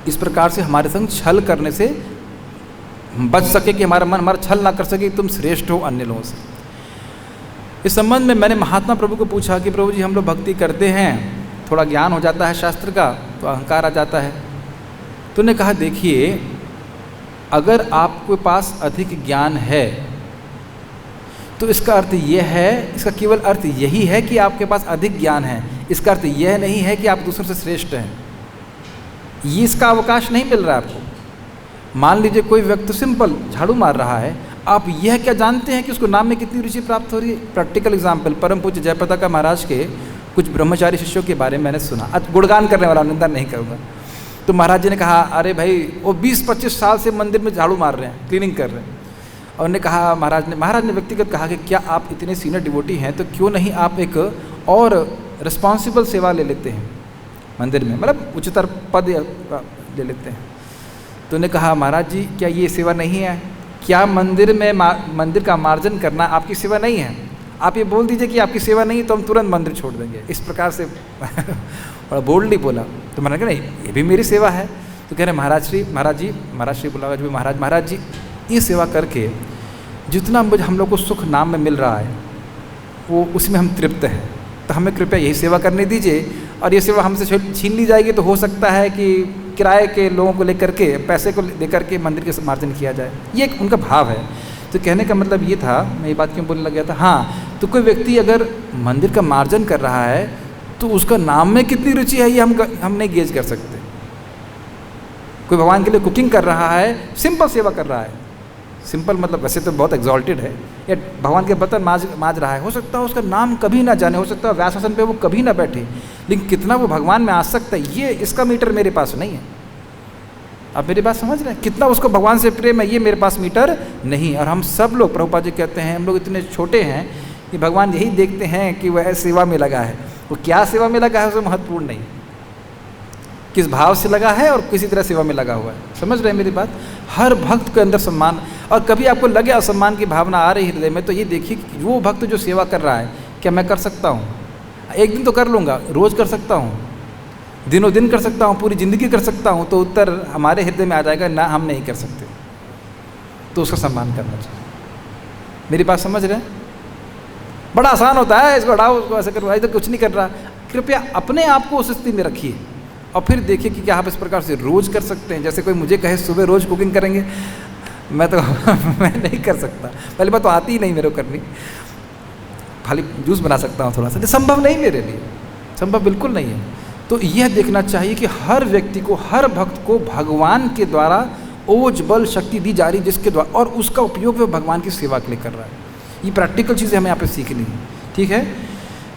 इस प्रकार से हमारे संग छल करने से बच सके कि हमारा मन हमारा छल ना कर सके कि तुम श्रेष्ठ हो अन्य लोगों से। इस संबंध में मैंने महात्मा प्रभु को पूछा कि प्रभु जी, हम लोग भक्ति करते हैं, थोड़ा ज्ञान हो जाता है शास्त्र का तो अहंकार आ जाता है। तो उन्होंने कहा, देखिए, अगर आपके पास अधिक ज्ञान है तो इसका अर्थ यह है, इसका केवल अर्थ यही है कि आपके पास अधिक ज्ञान है। इसका अर्थ यह नहीं है कि आप दूसरों से श्रेष्ठ हैं। ये इसका अवकाश नहीं मिल रहा है आपको। मान लीजिए कोई व्यक्ति सिंपल झाड़ू मार रहा है, आप यह क्या जानते हैं कि उसको नाम में कितनी रुचि प्राप्त हो रही है? प्रैक्टिकल एग्जाम्पल, परम पूज्य जयप्रताका महाराज के कुछ ब्रह्मचारी शिष्यों के बारे में मैंने सुना। गुणगान करने वाला, निंदा नहीं करूँगा। तो महाराज जी ने कहा, अरे भाई, वो 20-25 साल से मंदिर में झाड़ू मार रहे हैं, क्लीनिंग कर रहे हैं। और उन्होंने कहा, महाराज ने व्यक्तिगत कहा कि क्या आप इतने सीनियर डिवोटी हैं तो क्यों नहीं आप एक और रिस्पॉन्सिबल सेवा ले लेते हैं मंदिर में, मतलब उच्चतर पद ले लेते हैं। तो उन्होंने कहा, महाराज जी, क्या ये सेवा नहीं है? क्या मंदिर में मंदिर का मार्जन करना आपकी सेवा नहीं है? आप ये बोल दीजिए कि आपकी सेवा नहीं तो हम तुरंत मंदिर छोड़ देंगे। इस प्रकार से बड़ा बोल्डली बोला। तो मैंने कहा, नहीं, ये भी मेरी सेवा है। तो कह रहे, महाराज श्री बोला, महाराज जी, ये सेवा करके जितना मुझे हम लोग को सुख नाम में मिल रहा है वो उसमें हम तृप्त हैं, तो हमें कृपया यही सेवा करने दीजिए। और ये सेवा हमसे छीन ली जाएगी तो हो सकता है कि किराए के लोगों को लेकर के, पैसे को लेकर के मंदिर के मार्जन किया जाए। ये एक उनका भाव है। तो कहने का मतलब ये था, मैं ये बात क्यों बोलने लग गया था, हाँ, तो कोई व्यक्ति अगर मंदिर का मार्जन कर रहा है तो उसका नाम में कितनी रुचि है ये हम नहीं गेज कर सकते। कोई भगवान के लिए कुकिंग कर रहा है, सिंपल सेवा कर रहा है, सिंपल मतलब वैसे तो बहुत एग्जॉल्टेड है, या भगवान के बर्तन माज रहा है, हो सकता है उसका नाम कभी ना जाने, हो सकता है व्यासासन पे वो कभी ना बैठे, लेकिन कितना वो भगवान में आ सकता है, ये इसका मीटर मेरे पास नहीं है। आप मेरी बात समझ रहे हैं? कितना उसको भगवान से प्रेम है, ये मेरे पास मीटर नहीं। और हम सब लोग, प्रभुपाद जी कहते हैं, हम लोग इतने छोटे हैं कि भगवान यही देखते हैं कि वह सेवा में लगा है। वो क्या सेवा में लगा है उसमें महत्वपूर्ण नहीं, किस भाव से लगा है और किसी तरह सेवा में लगा हुआ है। समझ रहे हैं मेरी बात? हर भक्त के अंदर सम्मान, और कभी आपको लगे असम्मान की भावना आ रही हृदय में, तो ये देखिए कि वो भक्त जो सेवा कर रहा है, क्या मैं कर सकता हूँ? एक दिन तो कर लूँगा, रोज़ कर सकता हूँ, दिनों दिन कर सकता हूँ, पूरी ज़िंदगी कर सकता हूँ, तो उत्तर हमारे हृदय में आ जाएगा, ना हम नहीं कर सकते, तो उसका सम्मान करना चाहिए। मेरी बात समझ रहे हैं? बड़ा आसान होता है, इसको हटाओ, उसको ऐसे करो, तो कुछ नहीं कर रहा। कृपया अपने आप को उस स्थिति में रखिए और फिर देखिए कि क्या आप इस प्रकार से रोज़ कर सकते हैं। जैसे कोई मुझे कहे सुबह रोज़ कुकिंग करेंगे, मैं तो मैं नहीं कर सकता। पहली बात तो आती ही नहीं मेरे को करनी, खाली जूस बना सकता हूँ थोड़ा सा, संभव नहीं मेरे लिए, संभव बिल्कुल नहीं है। तो यह देखना चाहिए कि हर व्यक्ति को, हर भक्त को भगवान के द्वारा ओज बल शक्ति दी जा रही, जिसके द्वारा, और उसका उपयोग वो भगवान की सेवा के लिए कर रहा है। ये प्रैक्टिकल चीज़ें हमें यहाँ पे सीखनी है, ठीक है?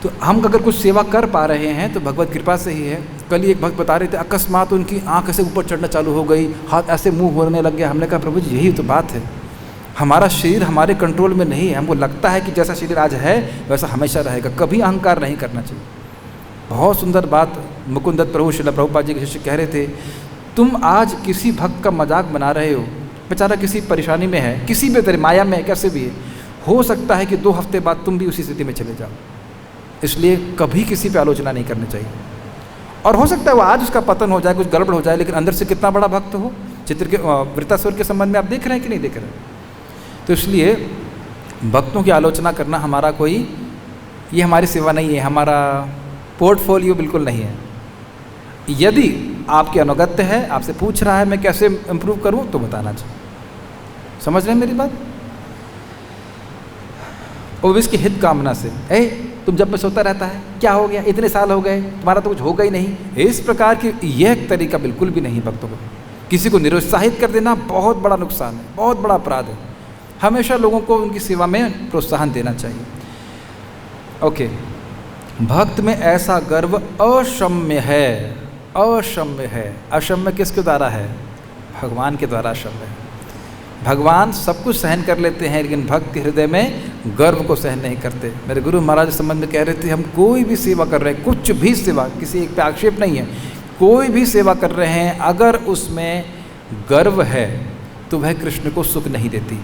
तो हम अगर कुछ सेवा कर पा रहे हैं तो भगवत कृपा से ही है। कल ही एक भक्त बता रहे थे, अकस्मात उनकी आँख ऐसे ऊपर चढ़ना चालू हो गई, हाथ ऐसे मुँह होने लग गया। हमने कहा प्रभु जी यही तो बात है, हमारा शरीर हमारे कंट्रोल में नहीं है। हमको लगता है कि जैसा शरीर आज है वैसा हमेशा रहेगा, कभी अहंकार नहीं करना चाहिए। बहुत सुंदर बात मुकुंदत्त प्रभु श्रील प्रभुपाद जी के शिष्य कह रहे थे, तुम आज किसी भक्त का मजाक बना रहे हो, बेचारा किसी परेशानी में है, किसी भी तरह माया में है, कैसे भी है, हो सकता है कि 2 हफ्ते बाद तुम भी उसी स्थिति में चले जाओ। इसलिए कभी किसी पे आलोचना नहीं करनी चाहिए। और हो सकता है वो आज उसका पतन हो जाए, कुछ गड़बड़ हो जाए, लेकिन अंदर से कितना बड़ा भक्त हो। चित्र के वृत्तासुर के संबंध में आप देख रहे हैं कि नहीं देख रहे हैं? तो इसलिए भक्तों की आलोचना करना हमारा कोई, ये हमारी सेवा नहीं है, हमारा पोर्टफोलियो बिल्कुल नहीं है। यदि आपके अनुगत्य है, आपसे पूछ रहा है मैं कैसे इम्प्रूव करूं, तो बताना चाहिए। समझ रहे हैं मेरी बात? और इसकी हित कामना से, तुम जब में सोता रहता है, क्या हो गया, इतने साल हो गए, तुम्हारा तो कुछ होगा ही नहीं, इस प्रकार की यह तरीका बिल्कुल भी नहीं भक्तों को। किसी को निरुत्साहित कर देना बहुत बड़ा नुकसान है, बहुत बड़ा अपराध है। हमेशा लोगों को उनकी सेवा में प्रोत्साहन देना चाहिए। ओके, भक्त में ऐसा गर्व अक्षम्य है, अक्षम्य है। अक्षम्य किसके द्वारा है? भगवान के द्वारा अक्षम्य है। भगवान सब कुछ सहन कर लेते हैं, लेकिन भक्त के हृदय में गर्व को सहन नहीं करते। मेरे गुरु महाराज इस संबंध में कह रहे थे, हम कोई भी सेवा कर रहे हैं, कुछ भी सेवा, किसी एक पे आक्षेप नहीं है, कोई भी सेवा कर रहे हैं, अगर उसमें गर्व है तो वह कृष्ण को सुख नहीं देती।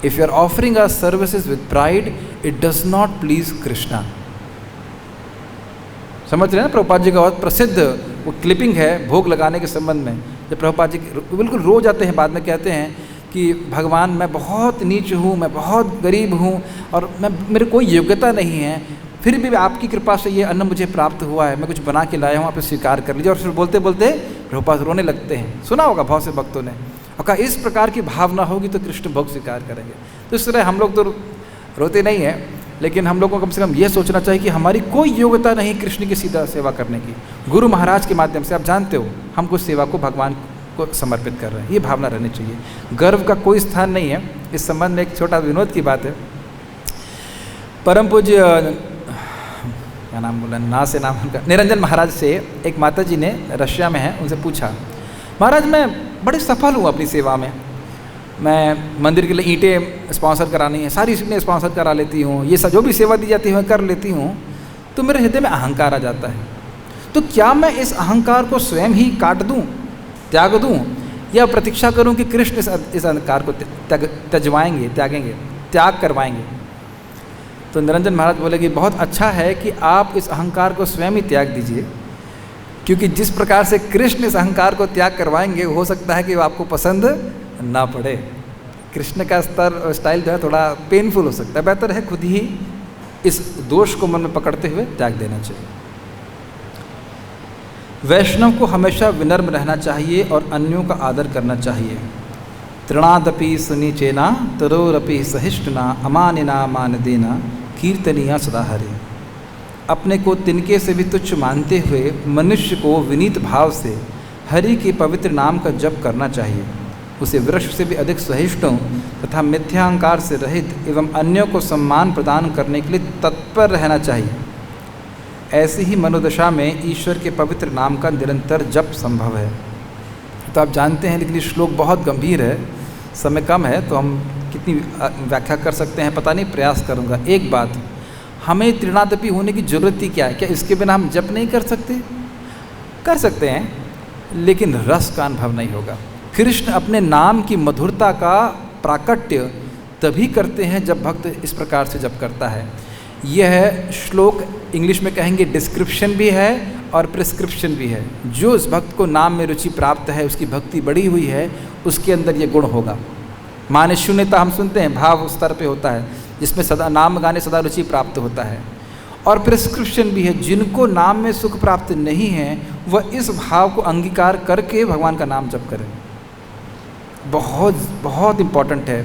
If you are offering a services with pride, it does not please Krishna. समझ रहे हैं? प्रभुपाद जी का बहुत प्रसिद्ध वो क्लिपिंग है भोग लगाने के संबंध में, जब प्रभुपाद जी बिल्कुल रो जाते हैं, बाद में कहते हैं कि भगवान मैं बहुत नीच हूँ, मैं बहुत गरीब हूँ, और मेरे कोई योग्यता नहीं है, फिर भी आपकी कृपा से ये अन्न मुझे प्राप्त हुआ है, मैं कुछ बना के लाया हूँ, आप स्वीकार कर लीजिए। और फिर बोलते बोलते प्रभुपाद रोने लगते हैं। सुना होगा बहुत से भक्तों ने। और कहा इस प्रकार की भावना होगी तो कृष्ण भोग स्वीकार करेंगे। तो इस तरह हम लोग तो रोते नहीं हैं, लेकिन हम लोग को कम से कम ये सोचना चाहिए कि हमारी कोई योग्यता नहीं कृष्ण की सीधा सेवा करने की। गुरु महाराज के माध्यम से आप जानते हो हम कुछ सेवा को भगवान को समर्पित कर रहे हैं, ये भावना रहनी चाहिए। गर्व का कोई स्थान नहीं है। इस संबंध में एक छोटा विनोद की बात है। परम पूज्य, क्या नाम बोला, ना से नाम उनका, निरंजन महाराज से एक माता जी ने, रशिया में है, उनसे पूछा, महाराज मैं बड़े सफल हूँ अपनी सेवा में, मैं मंदिर के लिए ईंटें स्पॉन्सर करानी है, सारी चीज़ें स्पॉन्सर करा लेती हूँ, ये सब जो भी सेवा दी जाती है मैं कर लेती हूँ, तो मेरे हृदय में अहंकार आ जाता है। तो क्या मैं इस अहंकार को स्वयं ही काट दूँ, त्याग दूँ, या प्रतीक्षा करूँ कि कृष्ण इस अहंकार को त्यजवाएंगे, त्याग करवाएंगे? तो निरंजन महाराज बोले कि बहुत अच्छा है कि आप इस अहंकार को स्वयं ही त्याग दीजिए, क्योंकि जिस प्रकार से कृष्ण इस अहंकार को त्याग करवाएंगे, हो सकता है कि वो आपको पसंद ना पड़े। कृष्ण का स्टाइल जो है थोड़ा पेनफुल हो सकता है। बेहतर है खुद ही इस दोष को मन में पकड़ते हुए त्याग देना चाहिए। वैष्णव को हमेशा विनम्र रहना चाहिए और अन्यों का आदर करना चाहिए। तृणादपि सुनीचेना तरोरपि सहिष्णुना अमानिना मान देना कीर्तनिया सदा हरे। अपने को तिनके से भी तुच्छ मानते हुए मनुष्य को विनीत भाव से हरि के पवित्र नाम का जप करना चाहिए। उसे वृक्ष से भी अधिक सहिष्णु तथा मिथ्याहंकार से रहित एवं अन्यों को सम्मान प्रदान करने के लिए तत्पर रहना चाहिए। ऐसी ही मनोदशा में ईश्वर के पवित्र नाम का निरंतर जप संभव है। तो आप जानते हैं, लेकिन ये श्लोक बहुत गंभीर है, समय कम है तो हम कितनी व्याख्या कर सकते हैं पता नहीं, प्रयास करूँगा। एक बात, हमें तृणादपि होने की जरूरत ही क्या है? क्या इसके बिना हम जप नहीं कर सकते? कर सकते हैं, लेकिन रस का अनुभव नहीं होगा। कृष्ण अपने नाम की मधुरता का प्राकट्य तभी करते हैं जब भक्त इस प्रकार से जप करता है। यह श्लोक इंग्लिश में कहेंगे डिस्क्रिप्शन भी है और प्रिस्क्रिप्शन भी है। जो इस भक्त को नाम में रुचि प्राप्त है, उसकी भक्ति बढ़ी हुई है, उसके अंदर ये गुण होगा। माने शून्यता हम सुनते हैं, भाव स्तर पे होता है, जिसमें सदा नाम गाने सदा रुचि प्राप्त होता है। और प्रिस्क्रिप्शन भी है, जिनको नाम में सुख प्राप्त नहीं है वह इस भाव को अंगीकार करके भगवान का नाम जप करें। बहुत बहुत इम्पॉर्टेंट है।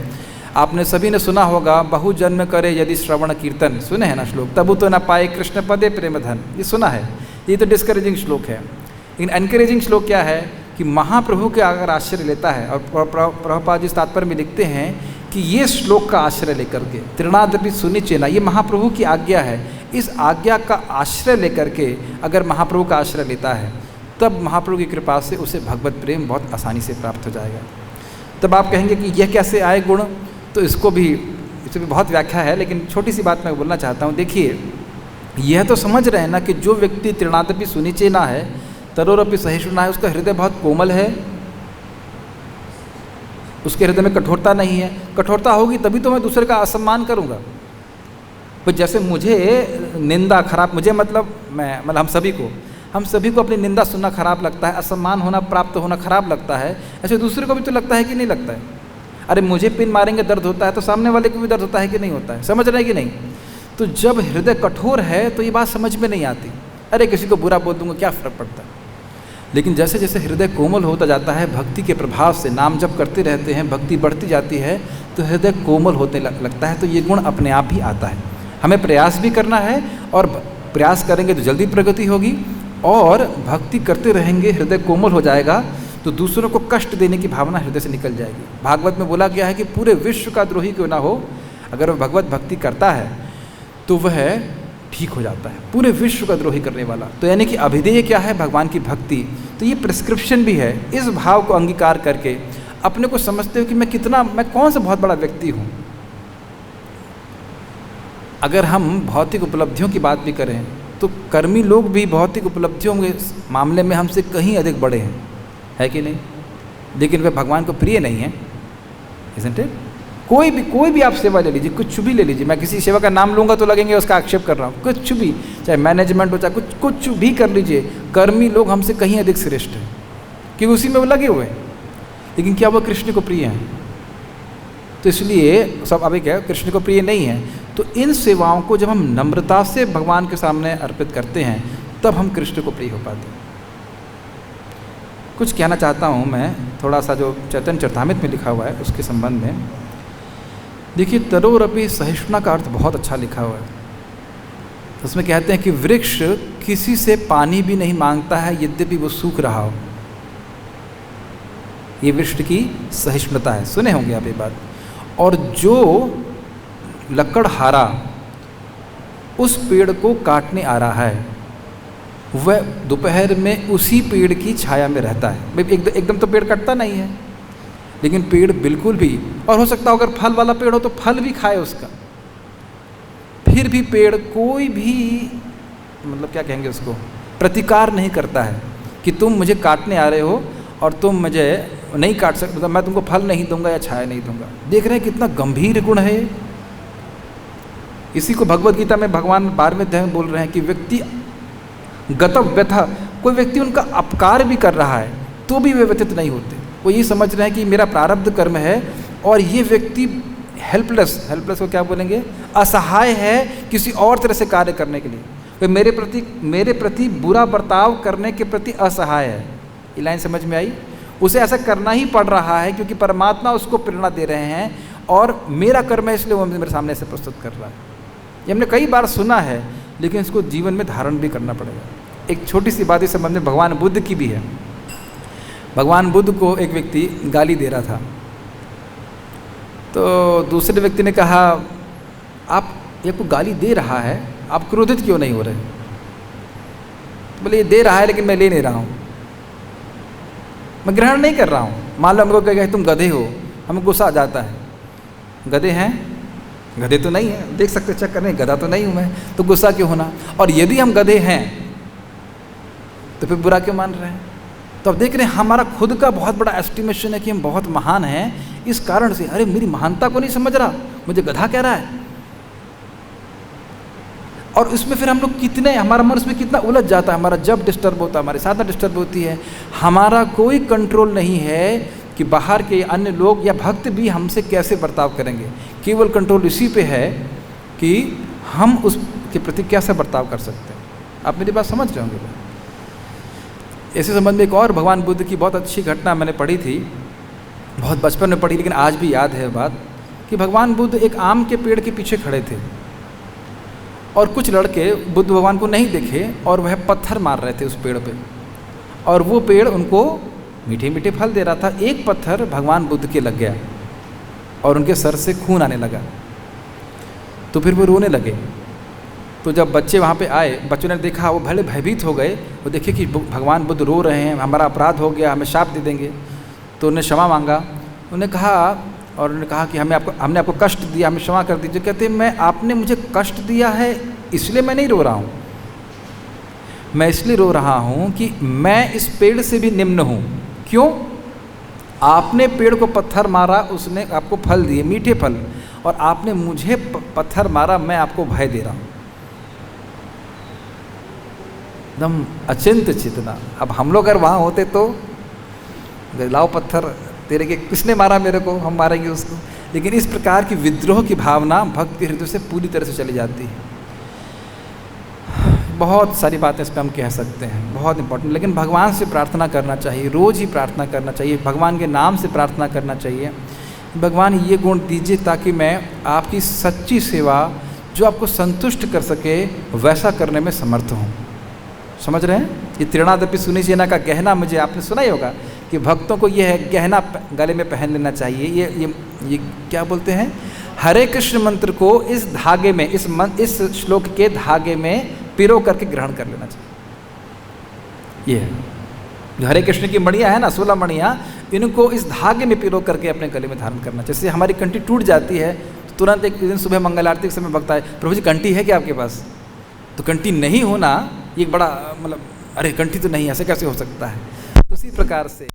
आपने सभी ने सुना होगा, बहु जन्म करे यदि श्रवण कीर्तन, सुने हैं ना श्लोक, तबु तो न पाए कृष्ण पदे प्रेम धन, ये सुना है। ये तो डिस्करेजिंग श्लोक है। लेकिन एनकरेजिंग श्लोक क्या है कि महाप्रभु के अगर आश्रय लेता है, और प्रभुपाद जी इस तात्पर्य में लिखते हैं कि ये श्लोक का आश्रय लेकर के तृणादपि सुनिचेना, ये महाप्रभु की आज्ञा है, इस आज्ञा का आश्रय लेकर के अगर महाप्रभु का आश्रय लेता है, तब महाप्रभु की कृपा से उसे भगवत प्रेम बहुत आसानी से प्राप्त हो जाएगा। तब आप कहेंगे कि यह कैसे आए गुण, तो इससे भी बहुत व्याख्या है, लेकिन छोटी सी बात मैं बोलना चाहता हूँ। देखिए, यह तो समझ रहे हैं ना कि जो व्यक्ति तृणादपि सुनिचेना है, तरोरपि सहिष्णुना है, उसका हृदय बहुत कोमल है, उसके हृदय में कठोरता नहीं है। कठोरता होगी तभी तो मैं दूसरे का असम्मान करूँगा। तो जैसे मुझे निंदा खराब, मुझे मतलब हम सभी को अपनी निंदा सुनना खराब लगता है, असम्मान होना प्राप्त होना खराब लगता है, ऐसे दूसरे को भी तो लगता है कि नहीं लगता है। अरे मुझे पिन मारेंगे दर्द होता है, तो सामने वाले को भी दर्द होता है कि नहीं होता है, समझ रहे हैं कि नहीं। तो जब हृदय कठोर है तो ये बात समझ में नहीं आती। अरे किसी को बुरा बोल दूंगा, क्या फ़र्क पड़ता है। लेकिन जैसे जैसे हृदय कोमल होता जाता है, भक्ति के प्रभाव से नाम जप करते रहते हैं, भक्ति बढ़ती जाती है, तो हृदय कोमल होने लगता है। तो ये गुण अपने आप ही आता है। हमें प्रयास भी करना है, और प्रयास करेंगे तो जल्दी प्रगति होगी, और भक्ति करते रहेंगे, हृदय कोमल हो जाएगा, तो दूसरों को कष्ट देने की भावना हृदय से निकल जाएगी। भागवत में बोला गया है कि पूरे विश्व का द्रोही क्यों ना हो, अगर वह भगवत भक्ति करता है तो वह ठीक हो जाता है, पूरे विश्व का द्रोही करने वाला। तो यानी कि अभिधेय क्या है, भगवान की भक्ति। तो ये प्रिस्क्रिप्शन भी है। इस भाव को अंगीकार करके अपने को समझते हो कि मैं कौन सा बहुत बड़ा व्यक्ति हूँ। अगर हम भौतिक उपलब्धियों की बात भी करें, तो कर्मी लोग भी भौतिक उपलब्धियों के मामले में हमसे कहीं अधिक बड़े हैं, है कि नहीं। लेकिन वे भगवान को प्रिय नहीं है, isn't it? कोई भी आप सेवा ले लीजिए, कुछ भी ले लीजिए। मैं किसी सेवा का नाम लूँगा तो लगेंगे उसका आक्षेप कर रहा हूँ। कुछ भी, चाहे मैनेजमेंट हो, चाहे कुछ भी कर लीजिए, कर्मी लोग हमसे कहीं अधिक श्रेष्ठ हैं, क्योंकि उसी में वो लगे हुए हैं। लेकिन क्या वह कृष्ण को प्रिय हैं? तो इसलिए सब अभी क्या कृष्ण को प्रिय नहीं है। तो इन सेवाओं को जब हम नम्रता से भगवान के सामने अर्पित करते हैं, तब हम कृष्ण को प्रिय हो पाते हैं। कुछ कहना चाहता हूँ मैं, थोड़ा सा जो चैतन्य चरितामृत में लिखा हुआ है उसके संबंध में। देखिए, तरोरपि सहिष्णुना का अर्थ बहुत अच्छा लिखा हुआ है। उसमें कहते हैं कि वृक्ष किसी से पानी भी नहीं मांगता है, यद्यपि वो सूख रहा हो। ये वृक्ष की सहिष्णुता है, सुने होंगे आप ये बात। और जो लकड़हारा उस पेड़ को काटने आ रहा है, वह दोपहर में उसी पेड़ की छाया में रहता है। एकदम तो पेड़ कटता नहीं है, लेकिन पेड़ बिल्कुल भी, और हो सकता है अगर फल वाला पेड़ हो तो फल भी खाए उसका, फिर भी पेड़ कोई भी क्या कहेंगे उसको, प्रतिकार नहीं करता है कि तुम मुझे काटने आ रहे हो और तुम मुझे नहीं काट सकते, मतलब मैं तुमको फल नहीं दूंगा या छाया नहीं दूंगा। देख रहे हैं कितना गंभीर गुण है। इसी को भगवत गीता में भगवान 12वें अध्याय में बोल रहे हैं कि व्यक्ति गतव व्यथा, कोई व्यक्ति उनका अपकार भी कर रहा है तो भी वे व्यथित नहीं होते। वो ये समझ रहे हैं कि मेरा प्रारब्ध कर्म है, और ये व्यक्ति हेल्पलेस को क्या बोलेंगे, असहाय है किसी और तरह से कार्य करने के लिए। वे मेरे प्रति बुरा बर्ताव करने के प्रति असहाय है। ये लाइन समझ में आई? उसे ऐसा करना ही पड़ रहा है क्योंकि परमात्मा उसको प्रेरणा दे रहे हैं, और मेरा कर्म है इसलिए वो मेरे सामने से प्रस्तुत कर रहा है। ये हमने कई बार सुना है, लेकिन इसको जीवन में धारण भी करना पड़ेगा। एक छोटी सी बात इस संबंध में भगवान बुद्ध की भी है। भगवान बुद्ध को एक व्यक्ति गाली दे रहा था, तो दूसरे व्यक्ति ने कहा, आप ये को गाली दे रहा है, आप क्रोधित क्यों नहीं हो रहे? बोले ये दे रहा है लेकिन मैं ले नहीं रहा हूँ, मैं ग्रहण नहीं कर रहा हूँ। मान लो हमको कहेगा तुम गधे हो, हमें गुस्सा आ जाता है। गधे हैं? गधे तो नहीं है, देख सकते चेक करने, गधा तो नहीं हूँ मैं, तो गुस्सा क्यों होना। और यदि हम गधे हैं तो फिर बुरा क्यों मान रहे हैं? तो अब देख रहे हैं हमारा खुद का बहुत बड़ा एस्टिमेशन है कि हम बहुत महान हैं, इस कारण से अरे मेरी महानता को नहीं समझ रहा, मुझे गधा कह रहा है। और इसमें फिर हम लोग कितने, हमारा मन उसमें कितना उलझ जाता है, हमारा जब डिस्टर्ब होता है, हमारी साधना डिस्टर्ब होती है। हमारा कोई कंट्रोल नहीं है कि बाहर के अन्य लोग या भक्त भी हमसे कैसे बर्ताव करेंगे। केवल कंट्रोल इसी पे है कि हम उसके प्रति कैसे बर्ताव कर सकते हैं। आप मेरी बात समझ रहे होंगे। इसी संबंध में एक और भगवान बुद्ध की बहुत अच्छी घटना मैंने पढ़ी थी, बहुत बचपन में पढ़ी, लेकिन आज भी याद है बात, कि भगवान बुद्ध एक आम के पेड़ के पीछे खड़े थे और कुछ लड़के बुद्ध भगवान को नहीं देखे और वह पत्थर मार रहे थे उस पेड़ पे, और वो पेड़ उनको मीठे मीठे फल दे रहा था। एक पत्थर भगवान बुद्ध के लग गया और उनके सर से खून आने लगा। तो फिर वो रोने लगे। तो जब बच्चे वहाँ पे आए, बच्चों ने देखा, वो भले भयभीत हो गए। वो देखे कि भगवान बुद्ध रो रहे हैं, हमारा अपराध हो गया, हमें शाप दे देंगे। तो उन्हें क्षमा मांगा। उन्होंने कहा, और उन्होंने कहा कि हमने आपको कष्ट दिया, हमें क्षमा कर दीजिए। कहते मैं, आपने मुझे कष्ट दिया है इसलिए मैं नहीं रो रहा हूँ, मैं इसलिए रो रहा हूँ कि मैं इस पेड़ से भी निम्न हूँ। क्यों? आपने पेड़ को पत्थर मारा, उसने आपको फल दिए, मीठे फल, और आपने मुझे पत्थर मारा, मैं आपको भय दे रहा हूँ। एकदम अचिंत चेतना। अब हम लोग अगर वहाँ होते तो लाओ पत्थर, तेरे के किसने मारा मेरे को, हम मारेंगे उसको। लेकिन इस प्रकार की विद्रोह की भावना भक्त के हृदय से पूरी तरह से चली जाती है। बहुत सारी बातें इस पर हम कह सकते हैं, बहुत इंपॉर्टेंट। लेकिन भगवान से प्रार्थना करना चाहिए, रोज़ ही प्रार्थना करना चाहिए, भगवान के नाम से प्रार्थना करना चाहिए। भगवान ये गुण दीजिए ताकि मैं आपकी सच्ची सेवा जो आपको संतुष्ट कर सके वैसा करने में समर्थ हूँ। समझ रहे हैं? ये त्रिणादपि सुनिसेना का गहना, मुझे आपने सुना ही होगा कि भक्तों को ये है गहना गले में पहन लेना चाहिए। ये क्या बोलते हैं, हरे कृष्ण मंत्र को इस धागे में, इस श्लोक के धागे में पिरो करके ग्रहण कर लेना चाहिए। ये है जो हरे कृष्ण की मणियाँ है ना, 16 मणियाँ, इनको इस धागे में पिरो करके अपने गले में धारण करना। जैसे हमारी कंठी टूट जाती है तो तुरंत एक दिन सुबह मंगल आरती के समय भक्त आए, प्रभु जी कंठी है क्या आपके पास? तो कंठी नहीं होना ये बड़ा मतलब, अरे कंठी तो नहीं, ऐसे कैसे हो सकता है? उसी प्रकार से